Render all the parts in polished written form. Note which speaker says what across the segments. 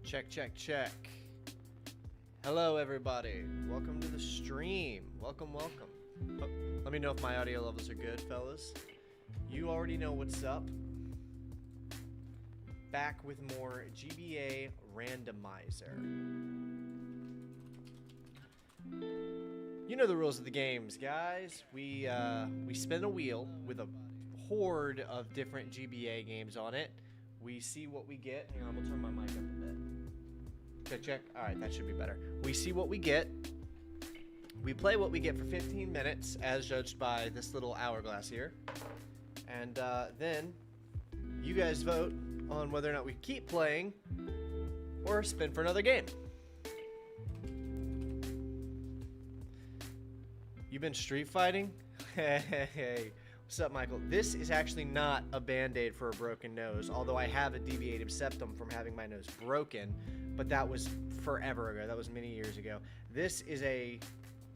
Speaker 1: Check, check, check. Hello, everybody. Welcome to the stream. Welcome, welcome. Oh, let me know if my audio levels are good, fellas. You already know what's up. Back with more GBA Randomizer. You know the rules of the games, guys. We spin a wheel with a horde of different GBA games on it. We see what we get. Hang on, we'll turn my mic up a bit. Check, check. Alright, that should be better. We see what we get. We play what we get for 15 minutes, as judged by this little hourglass here. And then you guys vote on whether or not we keep playing or spin for another game. You've been street fighting? Hey. What's up, Michael? This is actually not a band-aid for a broken nose, although I have a deviated septum from having my nose broken, but that was forever ago. That was many years ago. This is a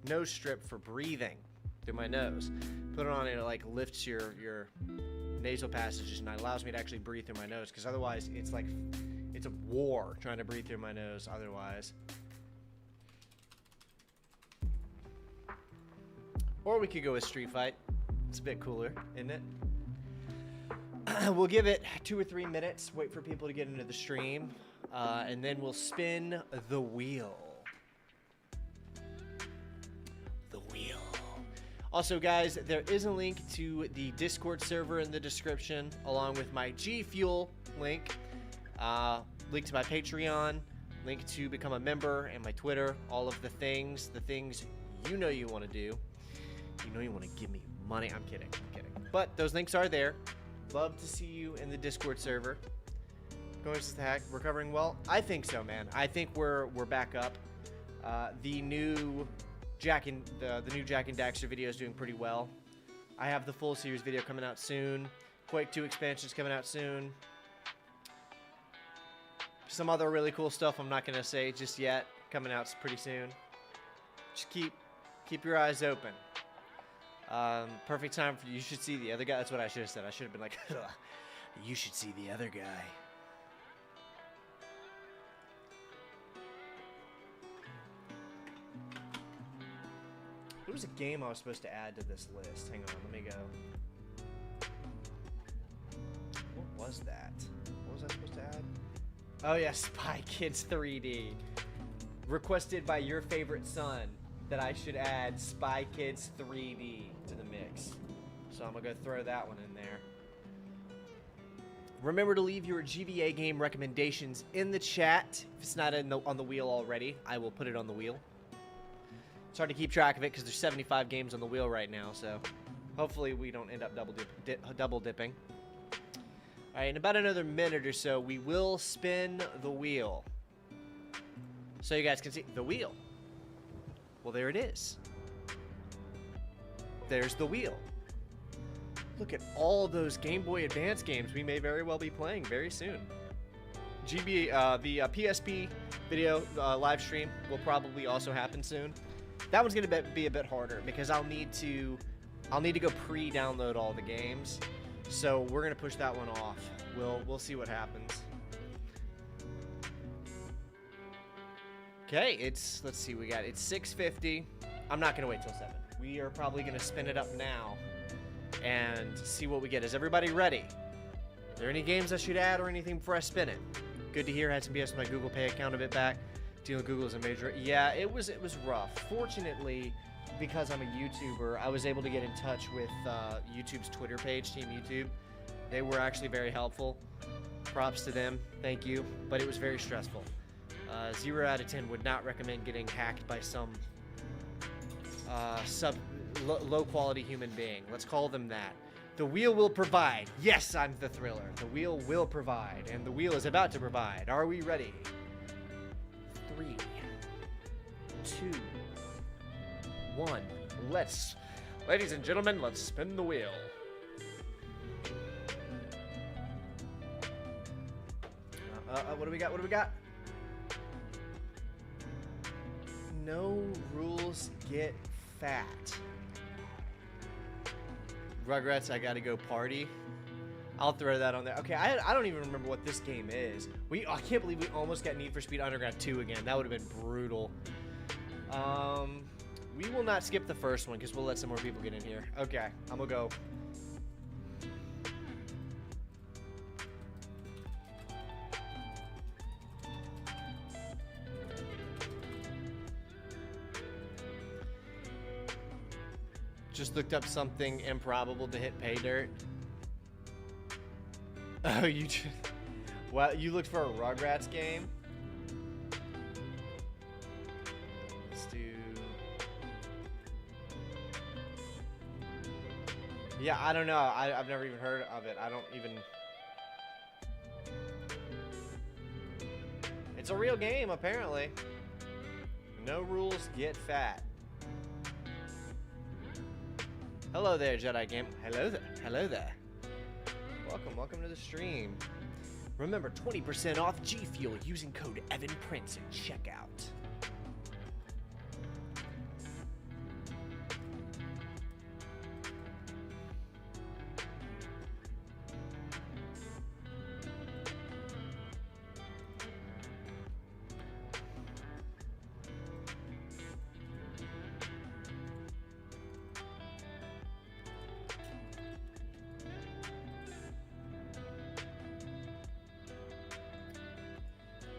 Speaker 1: nose strip for breathing through my nose. Put it on and it like lifts your nasal passages and allows me to actually breathe through my nose, because otherwise it's like it's a war trying to breathe through my nose otherwise. Or we could go with Street Fight. It's a bit cooler, isn't it? We'll give it 2 or 3 minutes, wait for people to get into the stream, and then we'll spin the wheel. The wheel. Also, guys, there is a link to the Discord server in the description, along with my G Fuel link, link to my Patreon, link to become a member, and my Twitter, all of the things you know you want to do. You know you want to give me money. I'm kidding. But those links are there. Love to see you in the Discord server. Going to the hack. Recovering well? I think so, man. I think we're back up. The new Jack and Daxter video is doing pretty well. I have the full series video coming out soon. Quake 2 expansions coming out soon. Some other really cool stuff I'm not gonna say just yet. Coming out pretty soon. Just keep your eyes open. Perfect time for you should see the other guy. That's what I should have said. I should have been like, you should see the other guy. There was a game I was supposed to add to this list. Hang on, let me go. What was that? What was I supposed to add? Oh yeah, Spy Kids 3D. Requested by your favorite son that I should add Spy Kids 3D to the mix. So I'm gonna go throw that one in there. Remember to leave your GBA game recommendations in the chat. If it's not on the wheel already, I will put it on the wheel. It's hard to keep track of it because there's 75 games on the wheel right now, so hopefully we don't end up double dipping. Alright, in about another minute or so, we will spin the wheel. So you guys can see the wheel. Well, there it is. There's the wheel. Look at all those Game Boy Advance games we may very well be playing very soon. The PSP video live stream will probably also happen soon. That one's gonna be a bit harder because I'll need to go pre-download all the games. So we're gonna push that one off. We'll see what happens. Okay, let's see, it's 6:50. I'm not gonna wait till 7. We are probably gonna spin it up now and see what we get. Is everybody ready? Are there any games I should add or anything before I spin it? Good to hear. I had some BS with my Google Pay account a bit back. Dealing with Google is a major. Yeah, it was rough. Fortunately, because I'm a YouTuber, I was able to get in touch with YouTube's Twitter page, Team YouTube. They were actually very helpful. Props to them. Thank you. But it was very stressful. 0 out of 10 would not recommend getting hacked by some low-quality human being. Let's call them that. The wheel will provide. Yes, I'm the thriller. The wheel will provide, and the wheel is about to provide. Are we ready? 3, 2, 1. Ladies and gentlemen, let's spin the wheel. What do we got? What do we got? No rules get fat. Rugrats, I gotta go party. I'll throw that on there. Okay, I don't even remember what this game is. I can't believe we almost got Need for Speed Underground 2 again. That would have been brutal. We will not skip the first one because we'll let some more people get in here. Okay, I'm gonna go. Just looked up something improbable to hit pay dirt. Oh, you just... Well, you looked for a Rugrats game? Let's do... Yeah, I don't know. I've never even heard of it. I don't even... It's a real game, apparently. No rules, get fat. Hello there, Jedi Game. Hello there. Hello there. Welcome to the stream. Remember, 20% off G Fuel using code EvanPrince at checkout.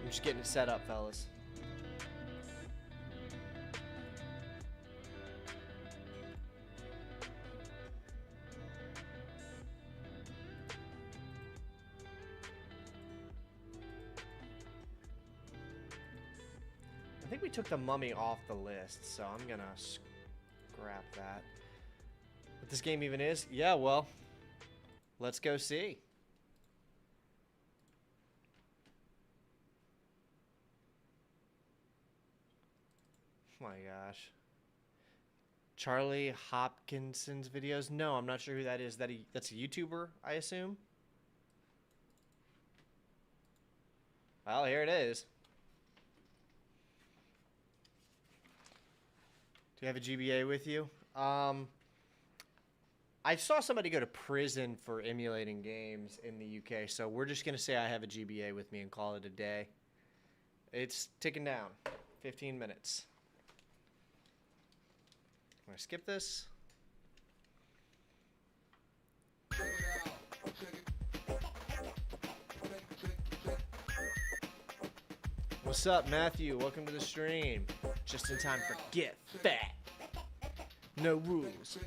Speaker 1: Just getting it set up, fellas. I think we took the mummy off the list, so I'm gonna scrap that. What this game even is? Yeah, well, let's go see. Oh my gosh. Charlie Hopkinson's videos? No, I'm not sure who that is. That's a YouTuber, I assume? Well, here it is. Do you have a GBA with you? I saw somebody go to prison for emulating games in the UK, so we're just going to say I have a GBA with me and call it a day. It's ticking down. 15 minutes. I'm going to skip this. What's up, Matthew? Welcome to the stream. Just in time for Get Fat. No rules.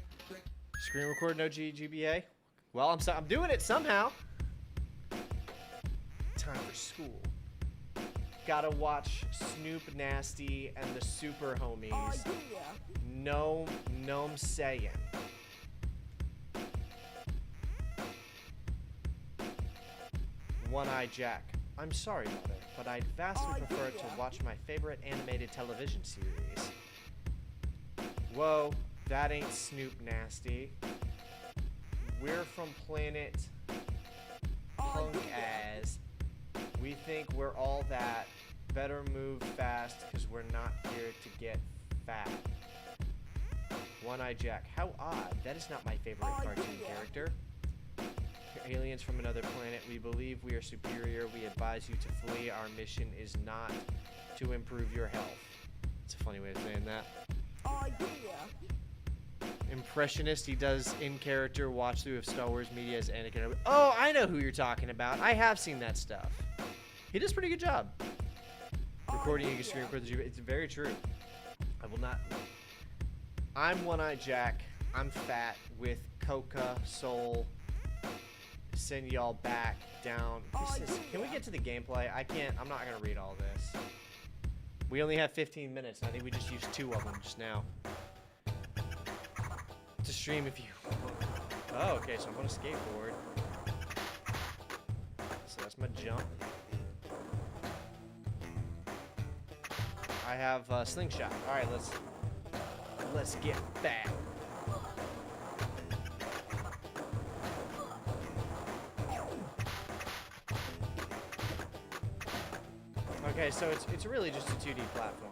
Speaker 1: Screen record, no GBA. Well, I'm doing it somehow. Time for school. Gotta watch Snoop Nasty and the Super Homies. Gnome Saiyan. One-Eye Jack. I'm sorry, Mother, but I'd vastly prefer to watch my favorite animated television series. Whoa, that ain't Snoop Nasty. We're from planet Punk As. We think we're all that. Better move fast, because we're not here to get fat. One-Eye Jack. How odd. That is not my favorite cartoon character. Aliens from another planet. We believe we are superior. We advise you to flee. Our mission is not to improve your health. It's a funny way of saying that. Impressionist. He does in-character watch-through of Star Wars media as Anakin. Oh, I know who you're talking about. I have seen that stuff. He does a pretty good job. Recording, you can screen record the GBA. It's very true. I will not... I'm One-Eye Jack. I'm fat with Coca, Soul. Send y'all back down. Can we get to the gameplay? I'm not gonna read all this. We only have 15 minutes, and I think we just used 2 of them just now. To stream if you... Oh, okay, so I'm on a skateboard. So that's my jump. I have a slingshot. Alright, let's get back. Okay, so it's really just a 2D platform.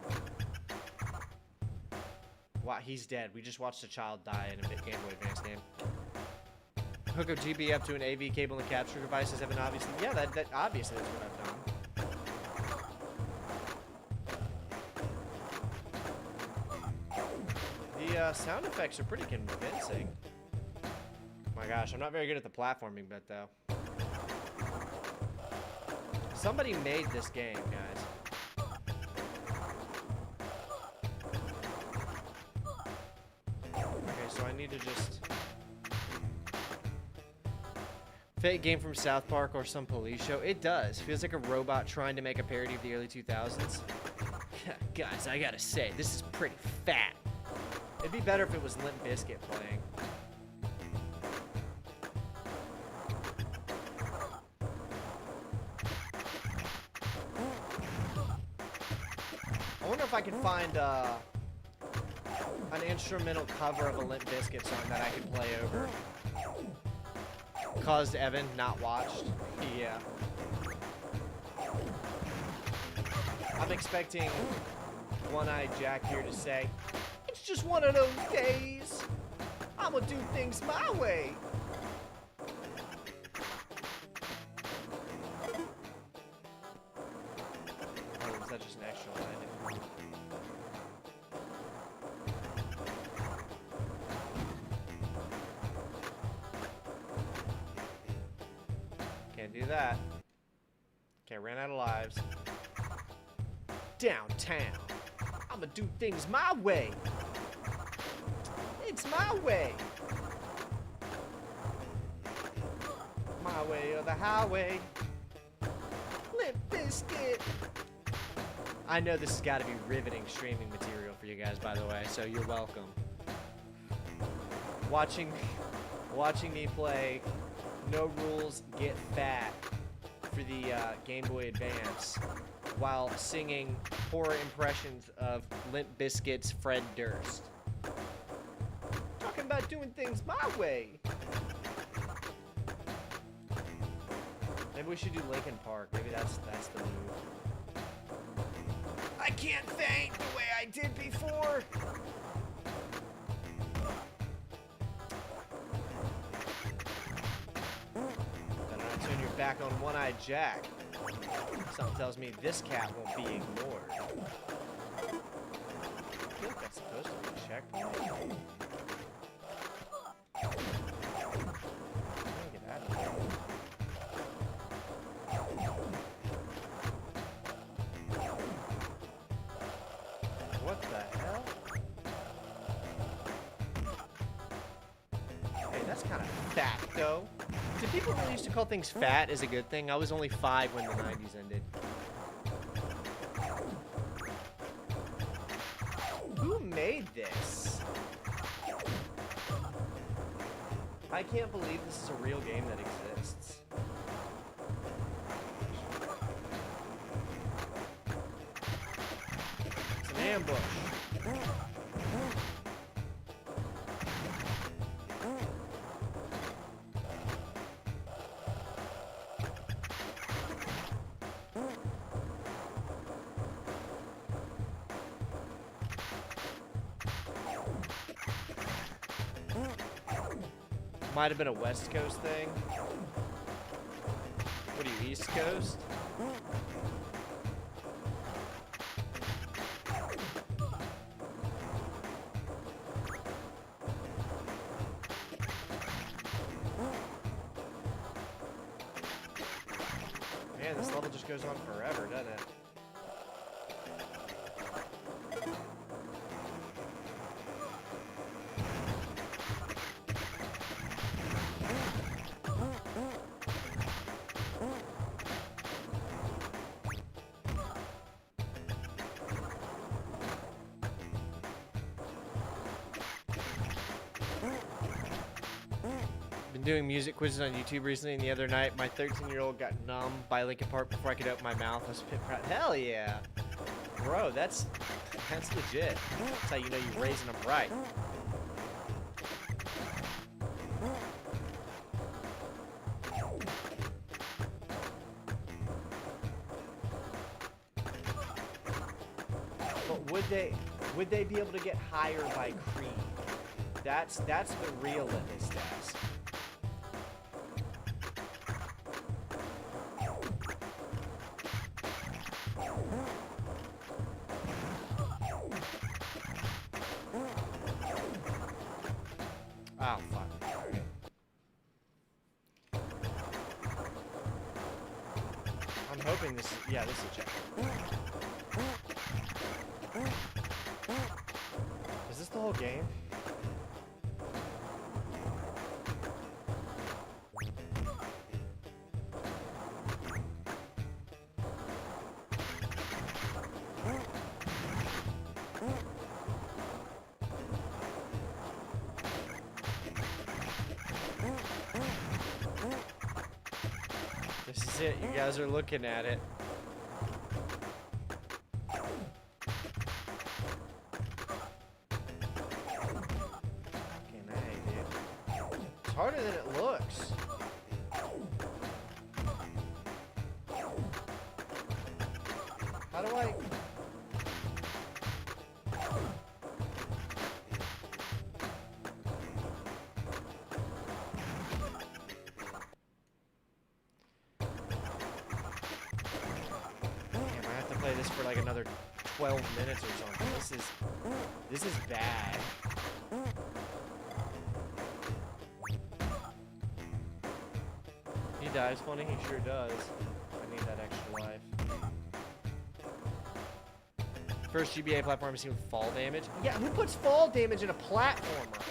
Speaker 1: Wow, he's dead. We just watched a child die in a Game Boy Advance game. Hook a GB up to an AV cable and capture devices have been obviously... Yeah, that obviously is what I've done. The sound effects are pretty convincing. Oh my gosh, I'm not very good at the platforming bit, though. Somebody made this game, guys. Okay, so I need to just... Fake game from South Park or some police show? It does. Feels like a robot trying to make a parody of the early 2000s. Guys, I gotta say, this is pretty fat. It'd be better if it was Limp Bizkit playing. I wonder if I can find an instrumental cover of a Limp Bizkit song that I could play over. Caused Evan not watched. Yeah. I'm expecting One-Eyed Jack here to say, "It's just one of those days. I'ma do things my way." Oh, is that just an extra line? Can't do that. Okay, ran out of lives. Downtown. I'ma do things my way. It's my way. My way or the highway. Limp Bizkit. I know this has got to be riveting streaming material for you guys, by the way, so you're welcome. Watching me play No Rules, Get Phat for the Game Boy Advance while singing horror impressions of Limp Bizkit's Fred Durst. Talking about doing things my way. Maybe we should do Linkin Park. Maybe that's the move. I can't faint the way I did before. Better not turn your back on One-Eyed Jack. Something tells me this cat won't be ignored. I feel like that's supposed to be a checkpoint. Get out of here. What the hell? Hey, that's kind of fat, though. Did people really used to call things fat as a good thing? I was only 5 when the 90s ended. Who made this? I can't believe this is a real game that exists. It's an ambush. Might have been a West Coast thing. What are you, East Coast? Man, this level just goes on forever, doesn't it? Doing music quizzes on YouTube recently, and the other night my 13-year-old got numb by Linkin Park before I could open my mouth. I was a bit proud. Hell yeah, bro, that's legit. That's how you know you're raising them right. But would they be able to get higher by Creed? That's the real litmus test. Oh, fuck. I'm hoping this is... Yeah, this is a check. Is this the whole game? This is it. You guys are looking at it. Fucking A, dude. It's harder than it looks. How do I... play this for like another 12 minutes or something. This is bad. He dies funny, he sure does. I need that extra life. First GBA platform I've seen with fall damage. Yeah, who puts fall damage in a platformer?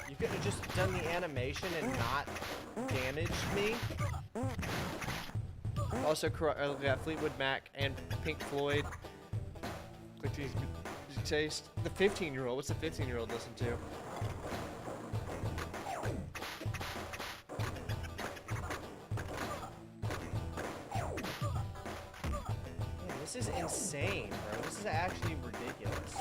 Speaker 1: You could have just done the animation and not damaged me. Also, got Fleetwood Mac and Pink Floyd. Click these taste. The 15-year-old. What's the 15-year-old listen to? Man, this is insane, bro. This is actually ridiculous.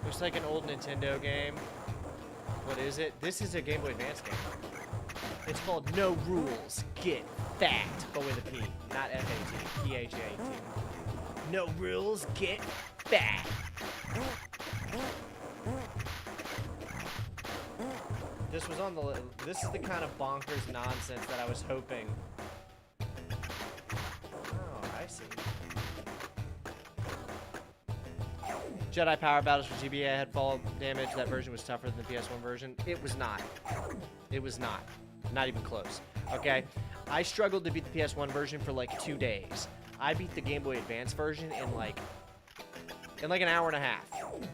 Speaker 1: Looks like an old Nintendo game. What is it? This is a Game Boy Advance game. It's called No Rules, Get Phat, but with a P, not F-A-T, P-H-A-T. No Rules, Get Phat. This was on the... This is the kind of bonkers nonsense that I was hoping. Oh, I see. Jedi Power Battles for GBA had fall damage. That version was tougher than the PS1 version. It was not. It was not. Not even close. Okay? I struggled to beat the PS1 version for like 2 days. I beat the Game Boy Advance version in like an hour and a half.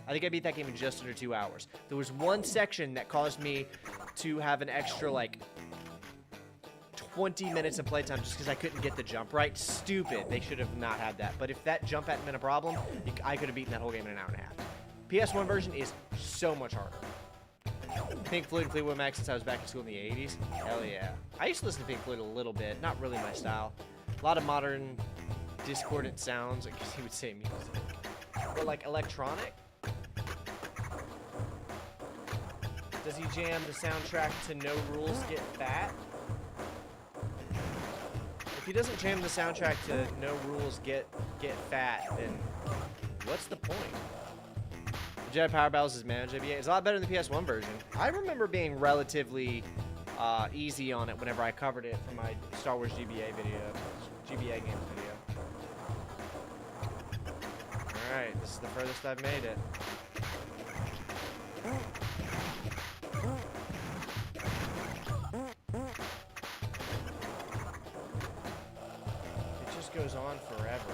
Speaker 1: I think I beat that game in just under 2 hours. There was one section that caused me to have an extra like 20 minutes of playtime just because I couldn't get the jump right. Stupid. They should have not had that. But if that jump hadn't been a problem, I could have beaten that whole game in an hour and a half. PS1 version is so much harder. Pink Floyd and Fleetwood Mac since I was back in school in the 80s. Hell yeah. I used to listen to Pink Floyd a little bit. Not really my style. A lot of modern discordant sounds. I guess you would say music. But like electronic? Does he jam the soundtrack to No Rules, Get Phat? If he doesn't jam the soundtrack to No Rules, Get Phat, then what's the point? The Jedi Power Battles is managed GBA. It's a lot better than the PS1 version. I remember being relatively easy on it whenever I covered it for my Star Wars GBA games video. Alright, this is the furthest I've made it. It just goes on forever.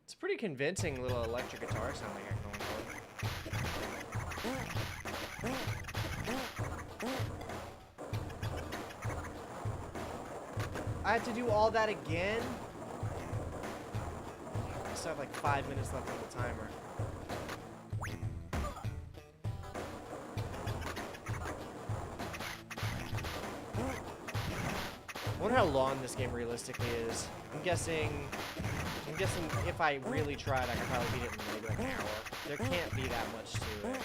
Speaker 1: It's a pretty convincing little electric guitar sound they got going on. I have to do all that again? I still have like 5 minutes left on the timer. I wonder how long this game realistically is. I'm guessing if I really tried, I could probably beat it in maybe like an hour. There can't be that much to it.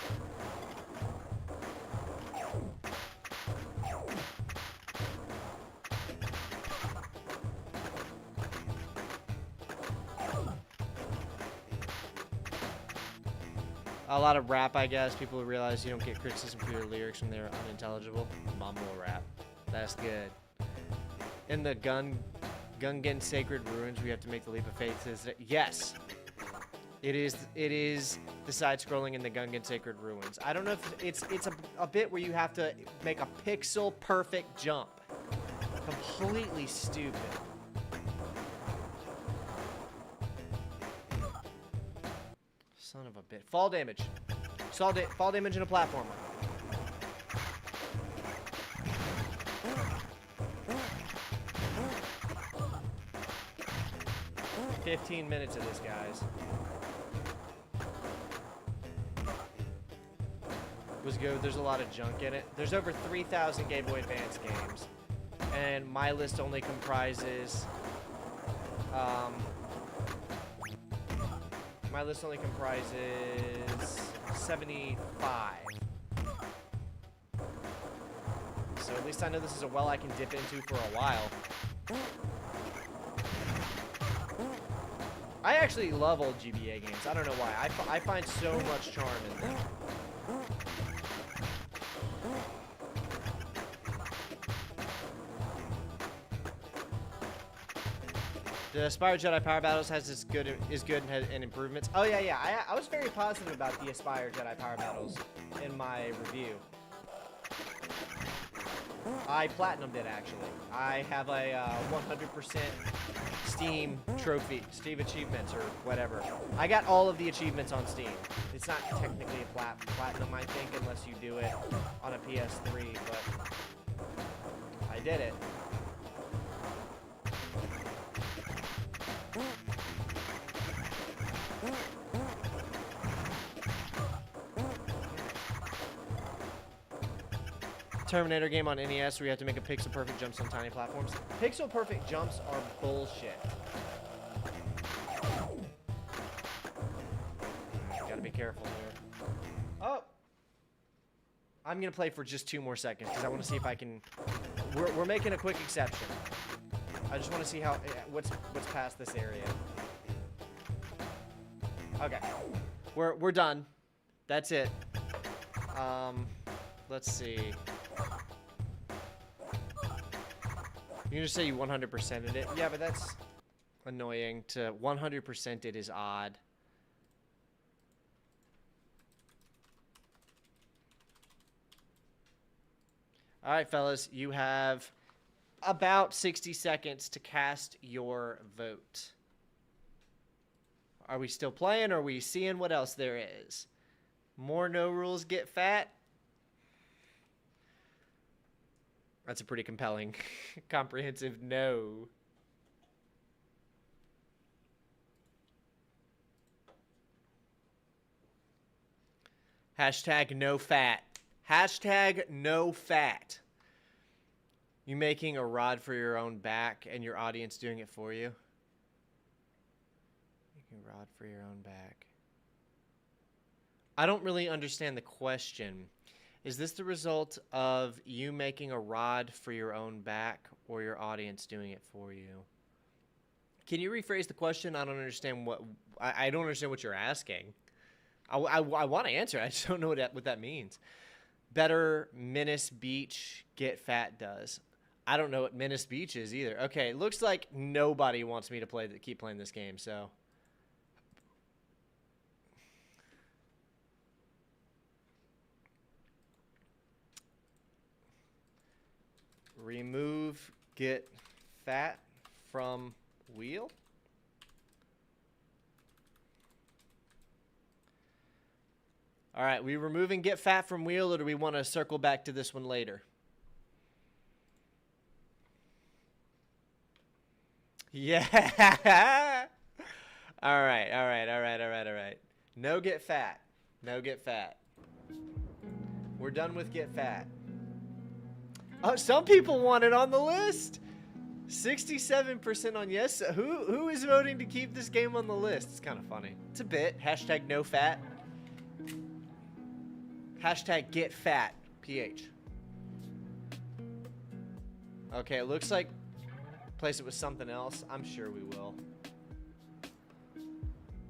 Speaker 1: A lot of rap, I guess. People who realize you don't get criticism for your lyrics when they're unintelligible. Mumble rap. That's good. In the Gungan Sacred Ruins, we have to make the leap of faith. Yes. It is the side-scrolling in the Gungan Sacred Ruins. I don't know if it's a bit where you have to make a pixel-perfect jump. Completely stupid. Son of a bitch. Fall damage. Fall damage in a platformer. $15 minutes of this, guys. Was good. There's a lot of junk in it. There's over 3,000 Game Boy Advance games. And my list only comprises... my list only comprises 75. So at least I know this is a well I can dip into for a while. I actually love old GBA games. I don't know why. I find so much charm in them. The Spyro Jedi Power Battles is good and improvements. Oh yeah. I was very positive about the Spyro Jedi Power Battles in my review. I platinumed it actually. I have a 100% Steam trophy, Steam achievements or whatever. I got all of the achievements on Steam. It's not technically a platinum, I think, unless you do it on a PS3, but I did it. Terminator game on NES where you have to make a pixel-perfect jumps on tiny platforms. Pixel-perfect jumps are bullshit. Gotta be careful here. Oh! I'm gonna play for just 2 more seconds because I want to see if I can... We're making a quick exception. I just want to see how what's past this area. Okay. We're done. That's it. Let's see. You just say you 100%ed it. Yeah, but that's annoying. To 100% it is odd. All right, fellas, you have about 60 seconds to cast your vote. Are we still playing, or are we seeing what else there is? More no rules get fat? That's a pretty compelling, comprehensive no. Hashtag no fat. Hashtag no fat. You making a rod for your own back and your audience doing it for you? Making a rod for your own back. I don't really understand the question. Is this the result of you making a rod for your own back or your audience doing it for you? Can you rephrase the question? I don't understand I don't understand what you're asking. I want to answer. I just don't know what that means. Better Menace Beach Get Fat does. I don't know what Menace Beach is either. Okay, it looks like nobody wants me to keep playing this game, so... Remove Get Fat from wheel. All right, we removing Get Fat from wheel, or do we want to circle back to this one later? Yeah. All right, all right, all right, all right, all right. No get fat. No get fat. We're done with get fat. Oh, some people want it on the list. 67% on yes. Who is voting to keep this game on the list? It's kind of funny. It's a bit. Hashtag no fat. Hashtag get fat. PH. Okay, it looks like replace it with something else. I'm sure we will.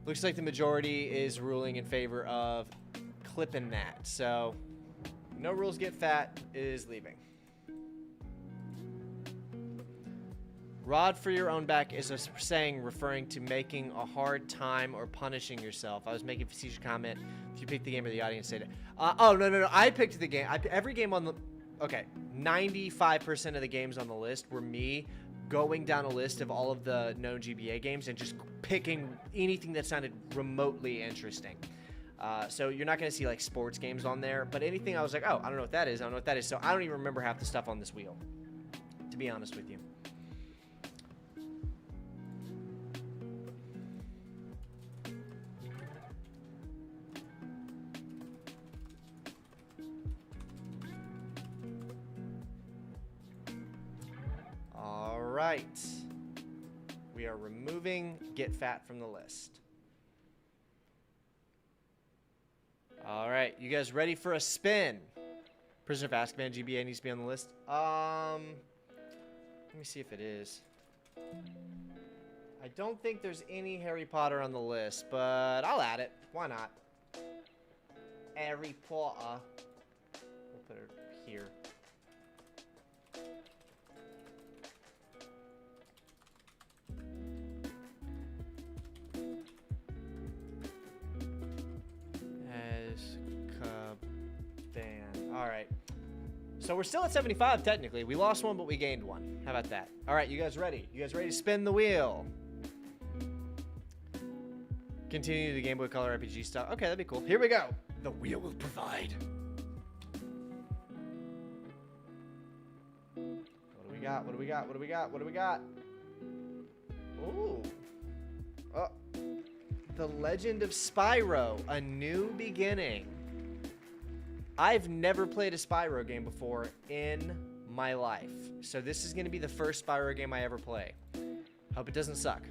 Speaker 1: Looks like the majority is ruling in favor of clipping that. So, no rules get fat is leaving. Rod for your own back is a saying referring to making a hard time or punishing yourself. I was making a facetious comment. If you picked the game or the audience said it. Oh, no. I picked the game. Every game on the... Okay, 95% of the games on the list were me going down a list of all of the known GBA games and just picking anything that sounded remotely interesting. So you're not going to see like sports games on there, but anything I was like, oh, I don't know what that is. I don't know what that is. So I don't even remember half the stuff on this wheel, to be honest with you. All right. We are removing Get Fat from the list. All right. You guys ready for a spin? Prisoner of Azkaban GBA needs to be on the list. Let me see if it is. I don't think there's any Harry Potter on the list, but I'll add it. Why not? Harry Potter. We'll put it here. All right. So we're still at 75, technically. We lost one, but we gained one. How about that? All right, you guys ready? You guys ready to spin the wheel? Continue the Game Boy Color RPG style. Okay, that'd be cool. Here we go. The wheel will provide. What do we got? What do we got? What do we got? What do we got? Ooh. Oh. The Legend of Spyro, A New Beginning. I've never played a Spyro game before in my life. So this is going to be the first Spyro game I ever play. Hope it doesn't suck.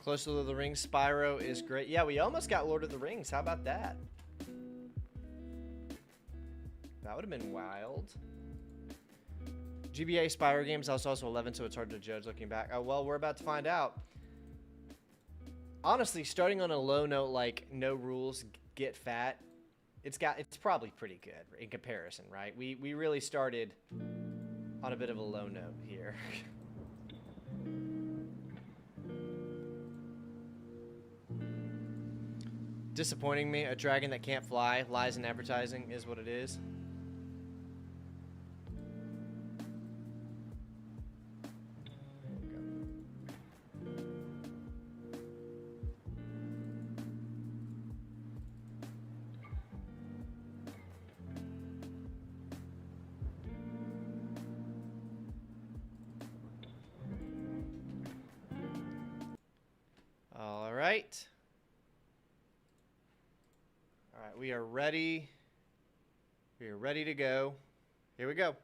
Speaker 1: Close to Lord of the Rings, Spyro is great. Yeah, we almost got Lord of the Rings. How about that? That would have been wild. GBA Spyro games, I was also 11, so it's hard to judge looking back. Oh, well, we're about to find out. Honestly, starting on a low note like no rules, get fat, it's probably pretty good in comparison, right? We really started on a bit of a low note here. Disappointing me. A dragon that can't fly, lies in advertising is what it is. All right. All right, we are ready. We are ready to go. Here we go.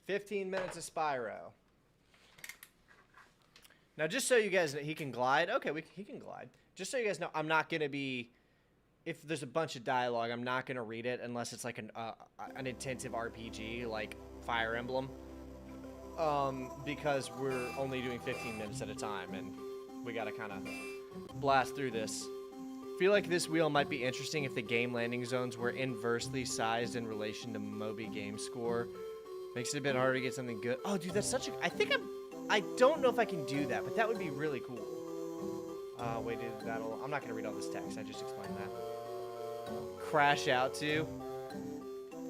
Speaker 1: 15 minutes of Spyro. Now, just so you guys know, he can glide. Okay, he can glide. Just so you guys know, I'm not going to be, if there's a bunch of dialogue, I'm not going to read it unless it's like an intensive RPG like Fire Emblem. Because we're only doing 15 minutes at a time, and we got to kind of blast through this feel like this wheel might be interesting if the game landing zones were inversely sized in relation to Moby game score. Makes it a bit harder to get something good. Oh, dude, that's such a... I don't know if I can do that, but that would be really cool. Wait, I'm not going to read all this text. I just explained that. Crash out to.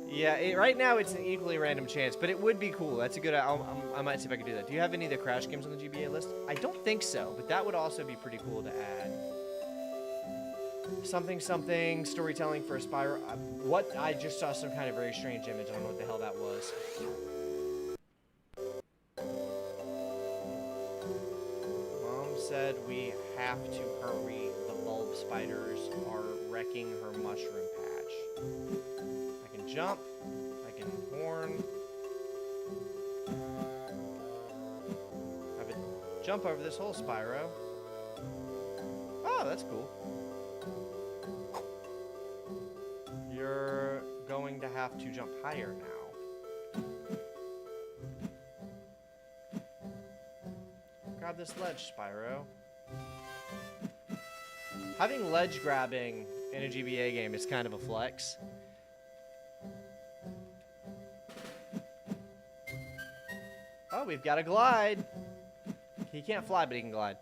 Speaker 1: Yeah, right now it's an equally random chance, but it would be cool. That's a good... I might see if I can do that. Do you have any of the Crash games on the GBA list? I don't think so, but that would also be pretty cool to add. Something, storytelling for a Spyro. What? I just saw some kind of very strange image. I don't know what the hell that was. Mom said we have to hurry. The bulb spiders are wrecking her mushroom patch. I can jump. I can horn. I would jump over this whole Spyro. Oh, that's cool. You're going to have to jump higher now. Grab this ledge, Spyro. Having ledge grabbing in a GBA game is kind of a flex. Oh, we've got a glide. He can't fly, but he can glide.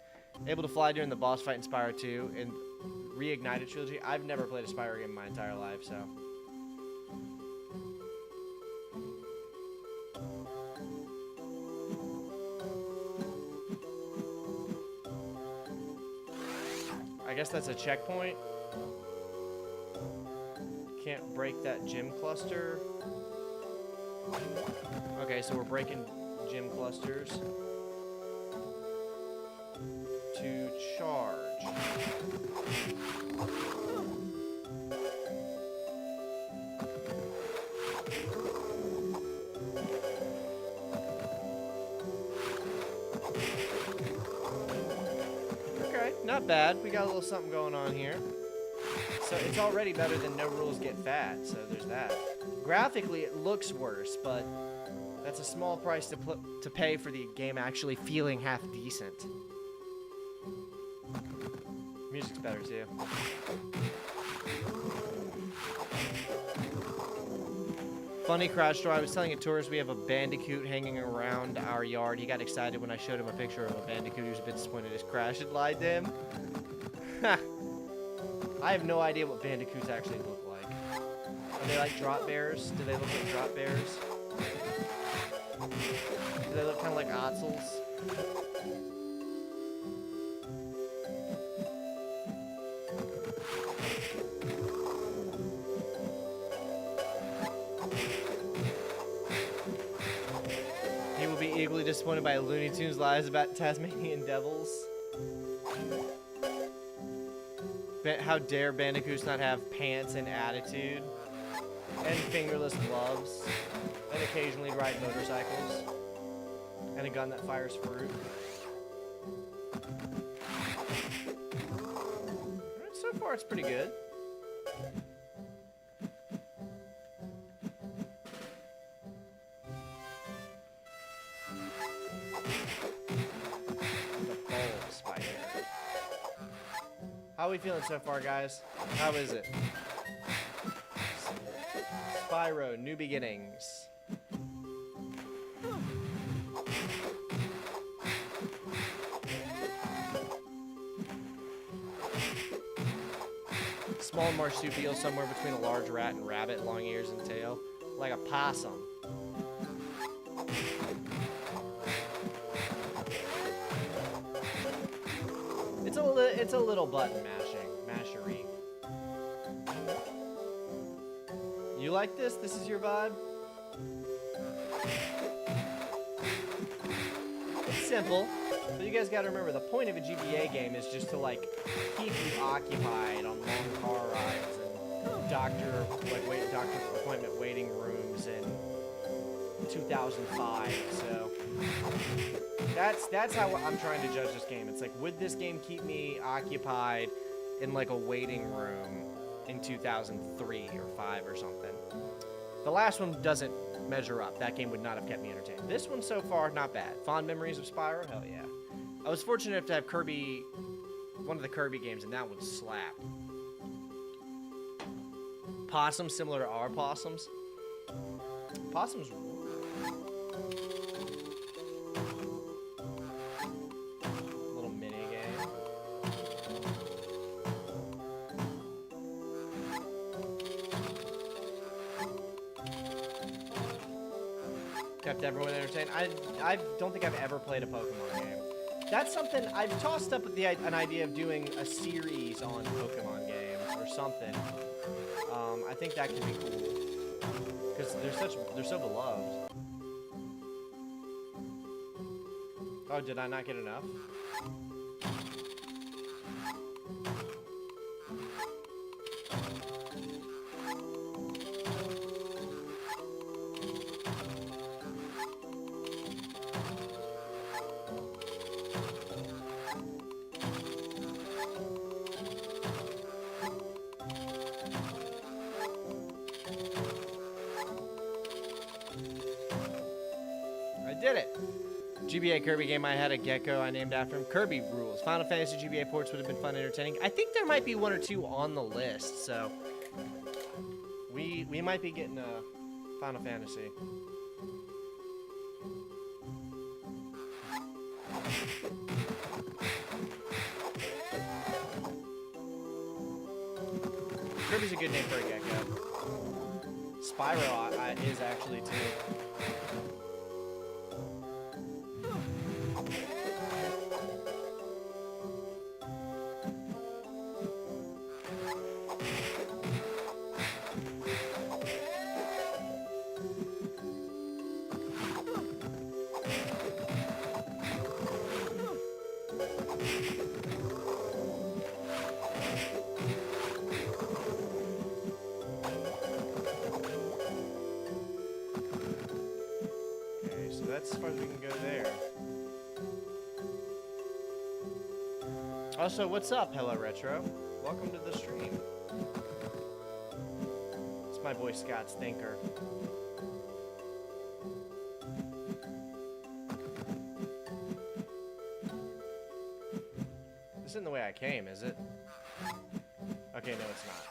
Speaker 1: Able to fly during the boss fight in Spyro 2 and Reignited Trilogy. I've never played a Spyro game in my entire life, so. I guess that's a checkpoint. Can't break that gym cluster. Okay, so we're breaking gym clusters to charge. Okay, not bad. We got a little something going on here. So it's already better than No Rules Get Fat, so there's that. Graphically, it looks worse, but that's a small price to pay for the game actually feeling half decent. Music's better too. Funny crash story. I was telling a tourist we have a bandicoot hanging around our yard. He got excited when I showed him a picture of a bandicoot. He was a bit disappointed his crash had lied to him. I have no idea what bandicoots actually look like. Are they like drop bears? Do they look like drop bears? Do they look kind of like otzels? He will be equally disappointed by Looney Tunes lies about Tasmanian devils. How dare bandicoots not have pants and attitude, and fingerless gloves, and occasionally ride motorcycles, and a gun that fires fruit. Alright, so far it's pretty good. How are we feeling so far, guys? How is it? Spyro, New Beginnings. Small marsupial somewhere between a large rat and rabbit, long ears and tail, like a possum. It's a little button mashery. You like this? This is your vibe? It's simple, but you guys gotta remember the point of a GBA game is just to like keep you occupied on long car rides and doctor appointment waiting rooms in 2005. So that's how I'm trying to judge this game. It's like, would this game keep me occupied in like a waiting room in 2003 or 5 or something? The last one doesn't measure up. That game would not have kept me entertained. This one so far, not bad. Fond memories of Spyro? Hell yeah. I was fortunate enough to have Kirby, one of the Kirby games, and that one slapped. Possums similar to our possums. Possums. Little mini game. Kept everyone entertained. I don't think I've ever played a Pokemon game. That's something I've tossed up with an idea of doing a series on Pokemon games or something. I think that could be cool because they're so beloved. Oh, did I not get enough? Did it. GBA Kirby game, I had a gecko I named after him. Kirby rules. Final Fantasy GBA ports would have been fun and entertaining. I think there might be one or two on the list, so we might be getting a Final Fantasy. Kirby's a good name for a gecko. Spyro is actually too. That's as far as we can go there. Also, what's up, Hello Retro? Welcome to the stream. It's my boy Scott's Thinker. This isn't the way I came, is it? Okay, no, it's not.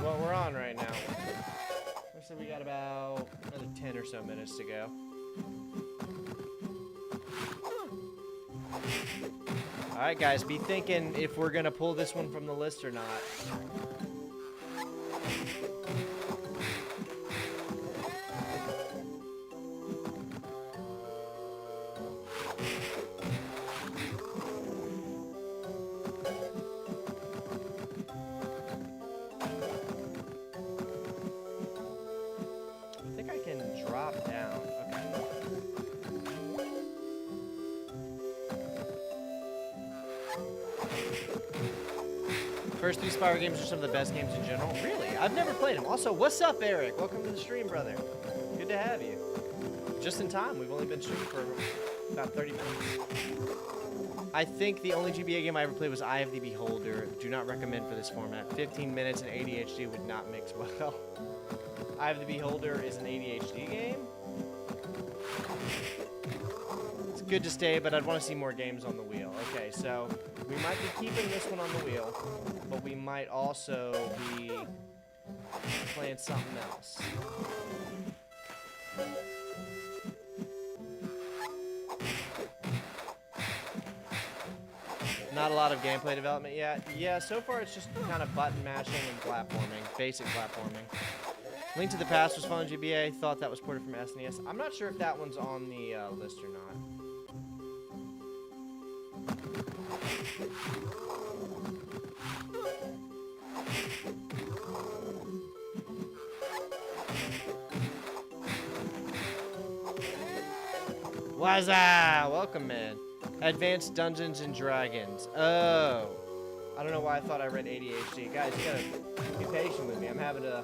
Speaker 1: What we're on right now. So we got about another 10 or so minutes to go. Alright guys, be thinking if we're gonna pull this one from the list or not. First 3 Spyro games are some of the best games in general. Really? I've never played them. Also, what's up, Eric? Welcome to the stream, brother. Good to have you. Just in time. We've only been streaming for about 30 minutes. I think the only GBA game I ever played was Eye of the Beholder. Do not recommend for this format. 15 minutes and ADHD would not mix well. Eye of the Beholder is an ADHD game. It's good to stay, but I'd want to see more games on the wheel. Okay, so we might be keeping this one on the wheel, but we might also be playing something else. Not a lot of gameplay development yet. Yeah, so far it's just kind of button mashing and platforming, basic platforming. Link to the Past was fun on GBA. Thought that was ported from SNES. I'm not sure if that one's on the list or not. What's up? Welcome, man. Advanced Dungeons and Dragons. Oh. I don't know why I thought I read ADHD. Guys, you gotta be patient with me. I'm having a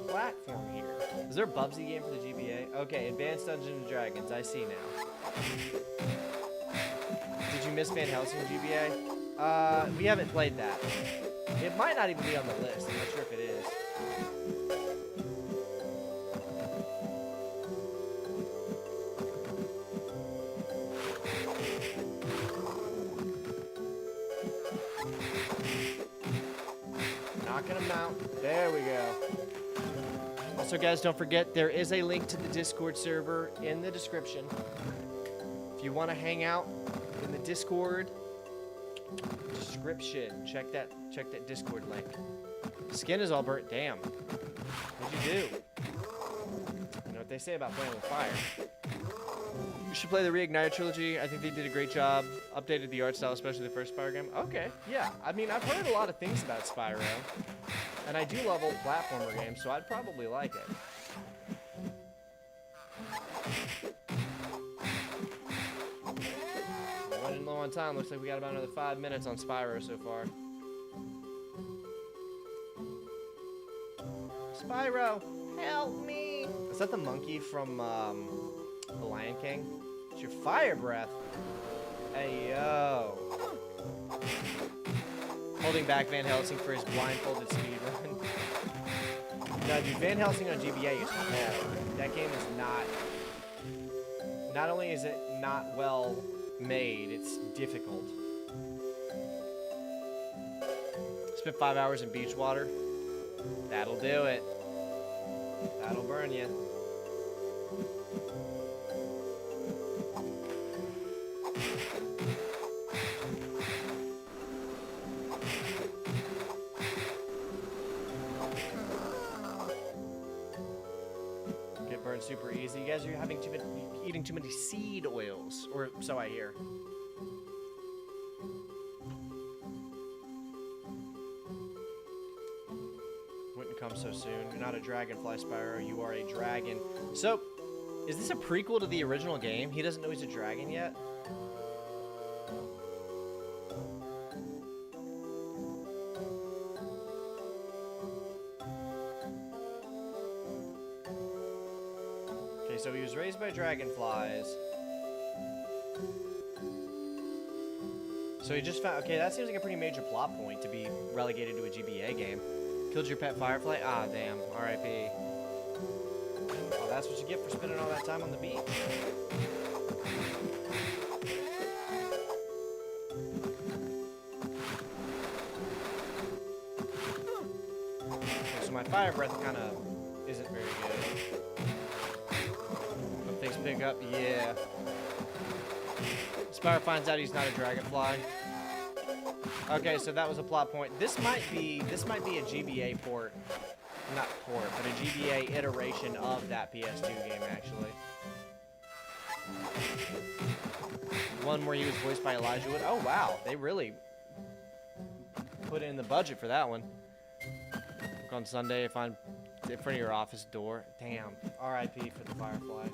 Speaker 1: platform here. Is there a Bubsy game for the GBA? Okay, Advanced Dungeons and Dragons. I see now. Did you miss Van Helsing GBA? We haven't played that. It might not even be on the list. I'm not sure if it is. Knocking them out. There we go. Also, guys, don't forget, there is a link to the Discord server in the description. If you want to hang out in the Discord description, check that Discord link. Skin is all burnt. Damn. What'd you do? You know what they say about playing with fire. You should play the Reignited trilogy. I think they did a great job. Updated the art style, especially the first Spyro game. Okay, yeah. I mean, I've heard a lot of things about Spyro. And I do love old platformer games, so I'd probably like it. Running low on time. Looks like we got about another 5 minutes on Spyro so far. Spyro, help me! Is that the monkey from The Lion King? It's your fire breath. Hey, yo. Holding back Van Helsing for his blindfolded speedrun. No, dude, Van Helsing on GBA is hard. That game is not only is it not well made, it's difficult. Spent 5 hours in beach water. That'll do it. That'll burn you. Get burned super easy. You guys are having eating too many seed oils, or so I hear. Wouldn't come so soon. You're not a dragonfly, Spyro. You are a dragon. So, is this a prequel to the original game? He doesn't know he's a dragon yet? Okay, so he was raised by dragonflies. So he just found... Okay, that seems like a pretty major plot point to be relegated to a GBA game. Killed your pet firefly? Ah, damn. R.I.P. Oh, that's what you get for spending all that time on the beach. Okay, so my fire breath kind of isn't very good. When things pick up, yeah. Spyro finds out he's not a dragonfly. Okay, so that was a plot point. This might be a GBA port, not port, but a GBA iteration of that PS2 game, actually. One where he was voiced by Elijah Wood. Oh wow, they really put in the budget for that one. Look on Sunday, find in front of your office door. Damn. R.I.P. for the Firefly.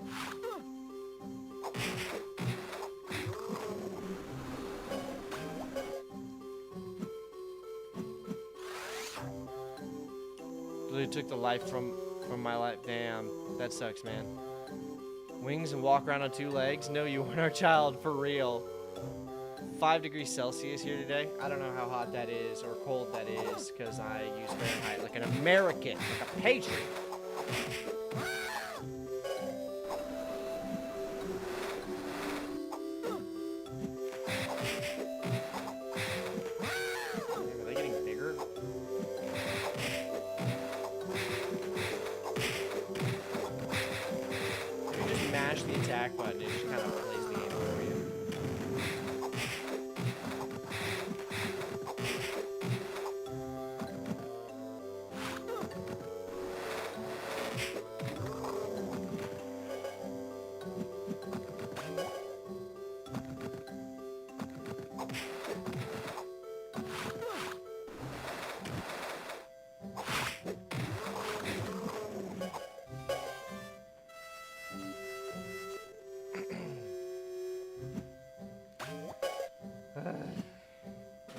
Speaker 1: Literally took the life from my life. Damn, that sucks, man. Wings and walk around on 2 legs? No, you weren't our child, for real. 5 degrees Celsius here today. I don't know how hot that is or cold that is because I use Fahrenheit like an American, like a patriot. Are they getting bigger? If you just mash the attack button, it just kind of plays the game for you.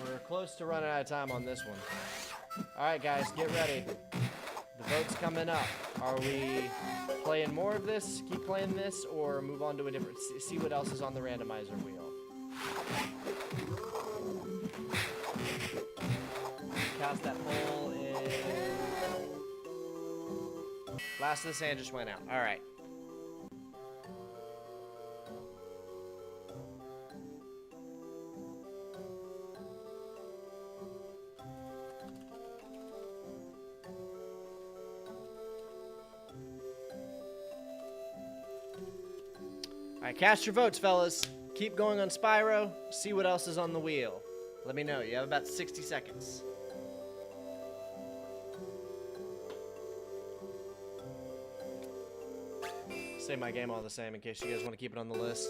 Speaker 1: We're close to running out of time on this one. Alright guys, get ready. The vote's coming up. Are we playing more of this, keep playing this, or move on to a different... see what else is on the randomizer wheel? Cast that poll in... Last of the Sand just went out. Alright. Alright, cast your votes, fellas. Keep going on Spyro. See what else is on the wheel. Let me know. You have about 60 seconds. Save my game all the same in case you guys want to keep it on the list.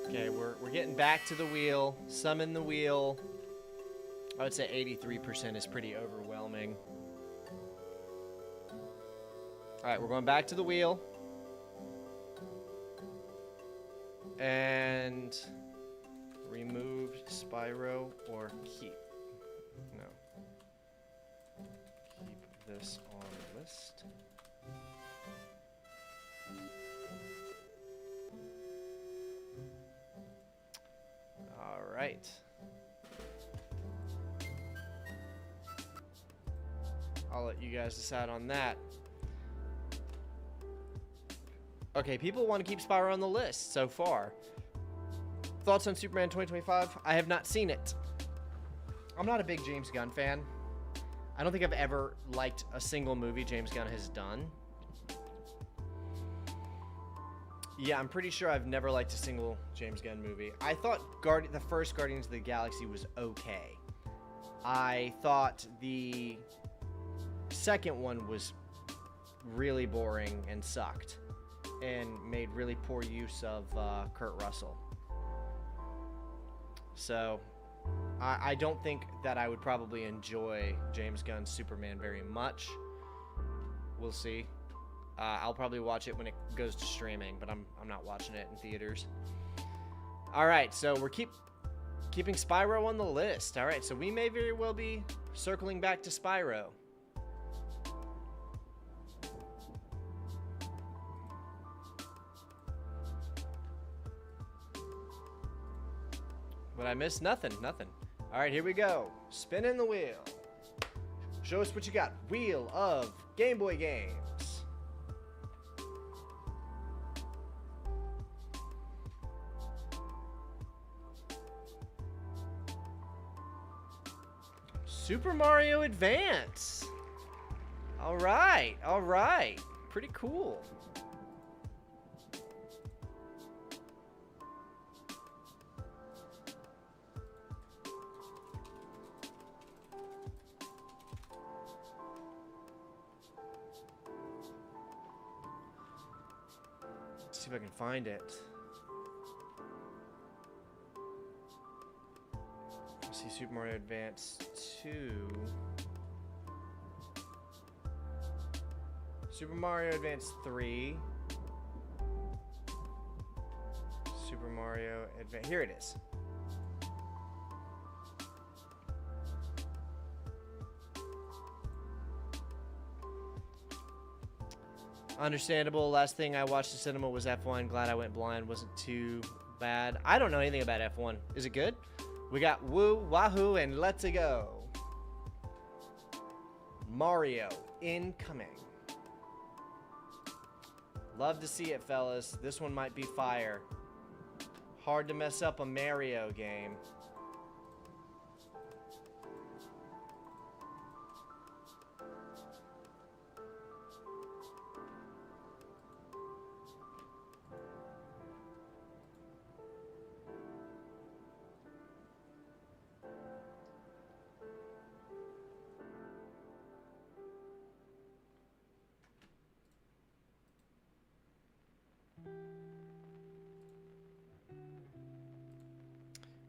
Speaker 1: Okay, we're getting back to the wheel. Summon the wheel. I would say 83% is pretty overwhelming. Alright, we're going back to the wheel. And remove Spyro or keep. No. Keep this on the list. Alright. I'll let you guys decide on that. Okay, people want to keep Spyro on the list so far. Thoughts on Superman 2025? I have not seen it. I'm not a big James Gunn fan. I don't think I've ever liked a single movie James Gunn has done. Yeah, I'm pretty sure I've never liked a single James Gunn movie. I thought the first Guardians of the Galaxy was okay. I thought the second one was really boring and sucked and made really poor use of Kurt Russell. So I don't think that I would probably enjoy James Gunn's Superman very much. We'll see. I'll probably watch it when it goes to streaming, but I'm not watching it in theaters. All right, so we're keeping Spyro on the list. All right, so we may very well be circling back to Spyro. But I missed nothing. All right, here we go. Spinning the wheel. Show us what you got. Wheel of Game Boy games. Super Mario Advance. All right. Pretty cool. Let's see if I can find it. Let's see, Super Mario Advance 2. Super Mario Advance 3. Super Mario Advance. Here it is. Understandable. Last thing I watched in cinema was F1. Glad I went blind. Wasn't too bad. I don't know anything about F1. Is it good? We got Woo, Wahoo, and Let's Go. Mario incoming. Love to see it, fellas. This one might be fire. Hard to mess up a Mario game.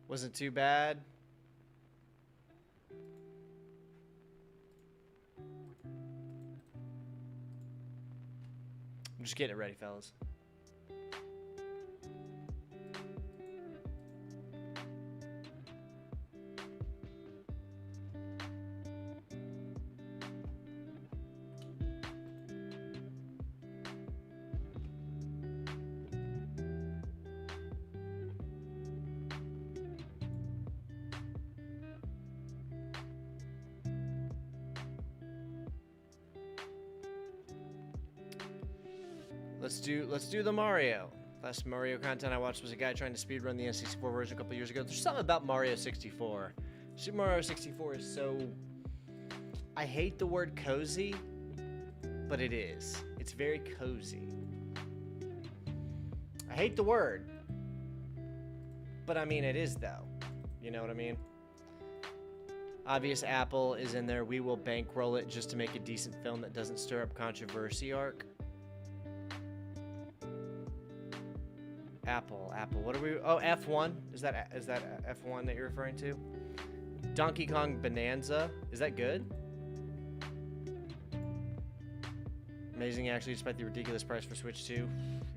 Speaker 1: Wasn't too bad. I'm just getting it ready, fellas. Let's do the Mario. Last Mario content I watched was a guy trying to speedrun the N64 version a couple years ago. There's something about Mario 64. Super Mario 64 is so... I hate the word cozy, but it is. It's very cozy. I hate the word. But I mean, it is though. You know what I mean? Obvious Apple is in there. We will bankroll it just to make a decent film that doesn't stir up controversy arc. Apple. What are we? Oh, F1. Is that F1 that you're referring to? Donkey Kong Bonanza. Is that good? Amazing, actually, despite the ridiculous price for Switch 2.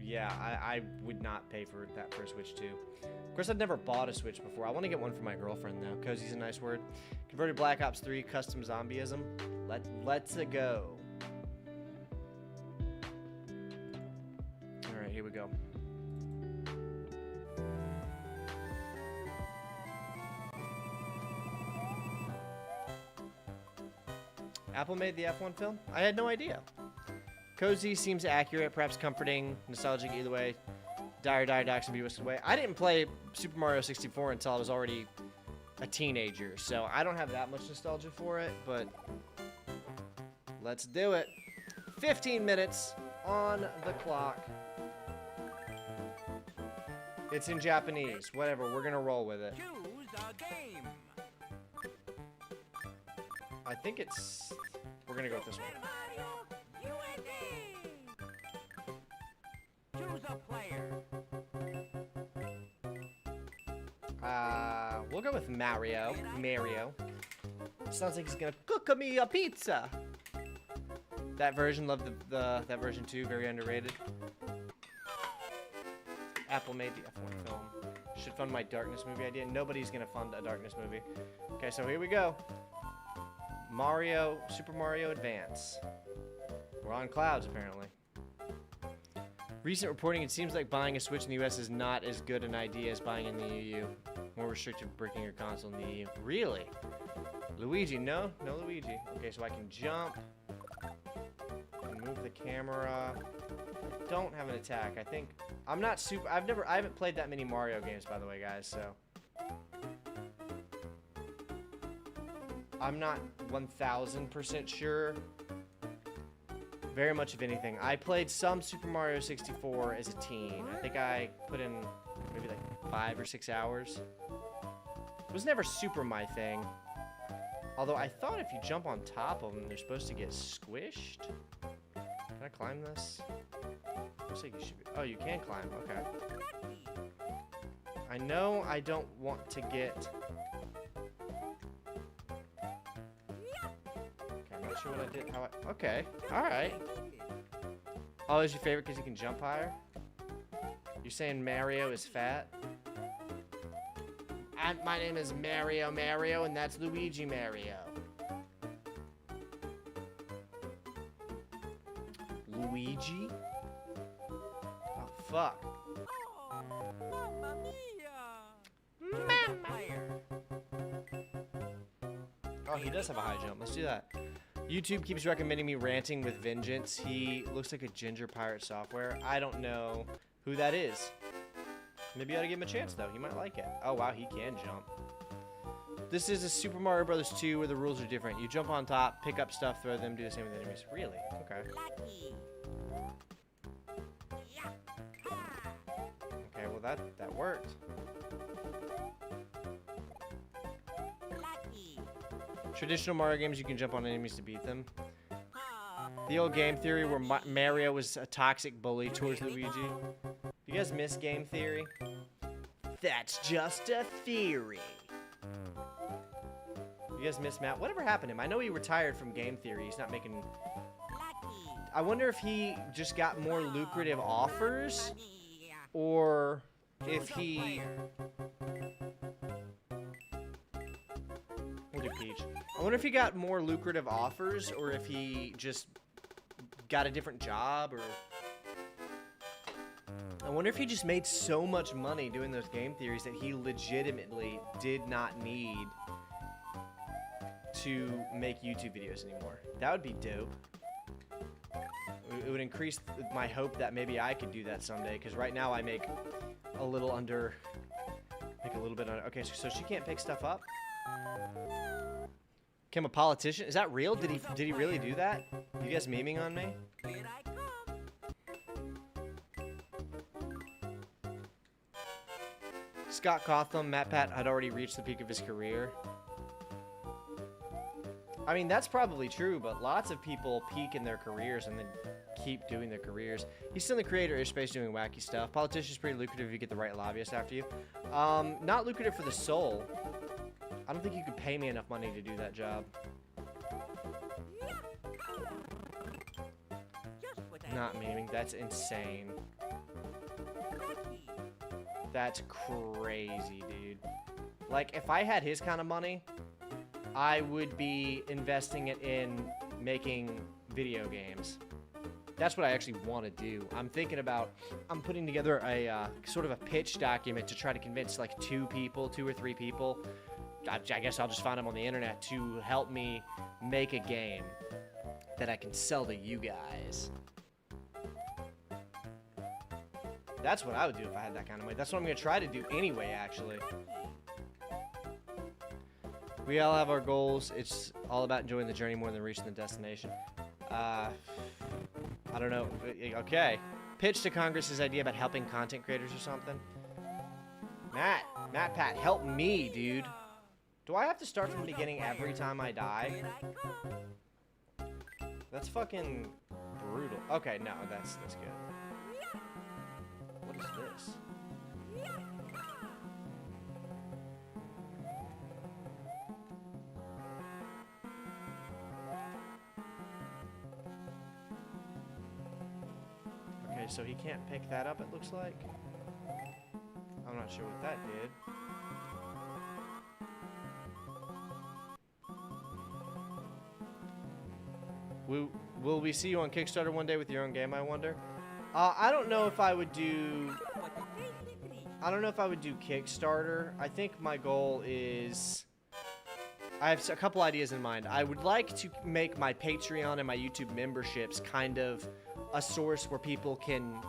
Speaker 1: Yeah, I would not pay for that for a Switch 2. Of course, I've never bought a Switch before. I want to get one for my girlfriend, though. Cozy's a nice word. Converted Black Ops 3 custom zombieism. Let's go. All right, here we go. Apple made the F1 film? I had no idea. Cozy seems accurate, perhaps comforting, nostalgic either way. Dire Docs and be whisked away. I didn't play Super Mario 64 until I was already a teenager, so I don't have that much nostalgia for it, but let's do it. 15 minutes on the clock. It's in Japanese. Whatever, we're gonna roll with it.
Speaker 2: Choose a game.
Speaker 1: I think it's... We're gonna go with this one.
Speaker 2: Mario USA. Choose a player.
Speaker 1: We'll go with Mario. Sounds like he's gonna cook me a pizza. That version, love that version too. Very underrated. Apple made the F1 film. Should fund my Darkness movie idea. Nobody's gonna fund a Darkness movie. Okay, so here we go. Super Mario Advance. We're on clouds, apparently. Recent reporting, it seems like buying a Switch in the US is not as good an idea as buying in the EU. More restrictive breaking your console in the EU. Really? Luigi, no Luigi. Okay, so I can jump. And move the camera. Don't have an attack. I think, I'm not super, I haven't played that many Mario games, by the way, guys, so. I'm not 1000% sure. Very much of anything. I played some Super Mario 64 as a teen. I think I put in maybe like 5 or 6 hours. It was never super my thing. Although I thought if you jump on top of them, they're supposed to get squished. Can I climb this? Looks like you should be. Oh, you can climb. Okay. I know I don't want to get... Sure what I did, how I, okay, alright. Oh, is your favorite because you can jump higher? You're saying Mario is fat? My name is Mario, and that's Luigi Mario. Luigi? Oh, fuck.
Speaker 2: Mamma mia.
Speaker 1: Oh, he does have a high jump. Let's do that. YouTube keeps recommending me Ranting with Vengeance. He looks like a ginger pirate software. I don't know who that is. Maybe I ought to give him a chance, though. He might like it. Oh, wow, he can jump. This is a Super Mario Bros. 2 where the rules are different. You jump on top, pick up stuff, throw them, do the same with enemies. Really? Okay. Okay, well, that worked. Traditional Mario games, you can jump on enemies to beat them. The old game theory where Mario was a toxic bully towards Luigi. You guys miss game theory? That's just a theory. You guys miss Matt? Whatever happened to him? I know he retired from game theory. He's not making... I wonder if he just got more lucrative offers, or if he... We'll do Peach. I wonder if he got more lucrative offers, or if he just got a different job, or... I wonder if he just made so much money doing those game theories that he legitimately did not need to make YouTube videos anymore. That would be dope. It would increase my hope that maybe I could do that someday, because right now I make a little under... Okay, so she can't pick stuff up? Become a politician? Is that real? Did he really do that? You guys memeing on me? Scott Cawthon, Matt Pat had already reached the peak of his career. I mean, that's probably true, but lots of people peak in their careers and then keep doing their careers. He's still in the creator-ish space doing wacky stuff. Politician's pretty lucrative if you get the right lobbyist after you. Not lucrative for the soul. I don't think you could pay me enough money to do that job. Not memeing. That's insane. That's crazy, dude. Like, if I had his kind of money, I would be investing it in making video games. That's what I actually want to do. I'm putting together a sort of a pitch document to try to convince like 2 or 3 people. I guess I'll just find them on the internet to help me make a game that I can sell to you guys. That's what I would do if I had that kind of money. That's what I'm going to try to do anyway, actually. We all have our goals. It's all about enjoying the journey more than reaching the destination. I don't know. Okay. Pitch to Congress his idea about helping content creators or something. Matt Pat, help me, dude. Do I have to start from the beginning every time I die? That's fucking brutal. Okay, no, that's good. What is this? Okay, so he can't pick that up, it looks like. I'm not sure what that did. Will we see you on Kickstarter one day with your own game, I wonder? I don't know if I would do Kickstarter. I think my goal is, I have a couple ideas in mind. I would like to make my Patreon and my YouTube memberships kind of a source where people can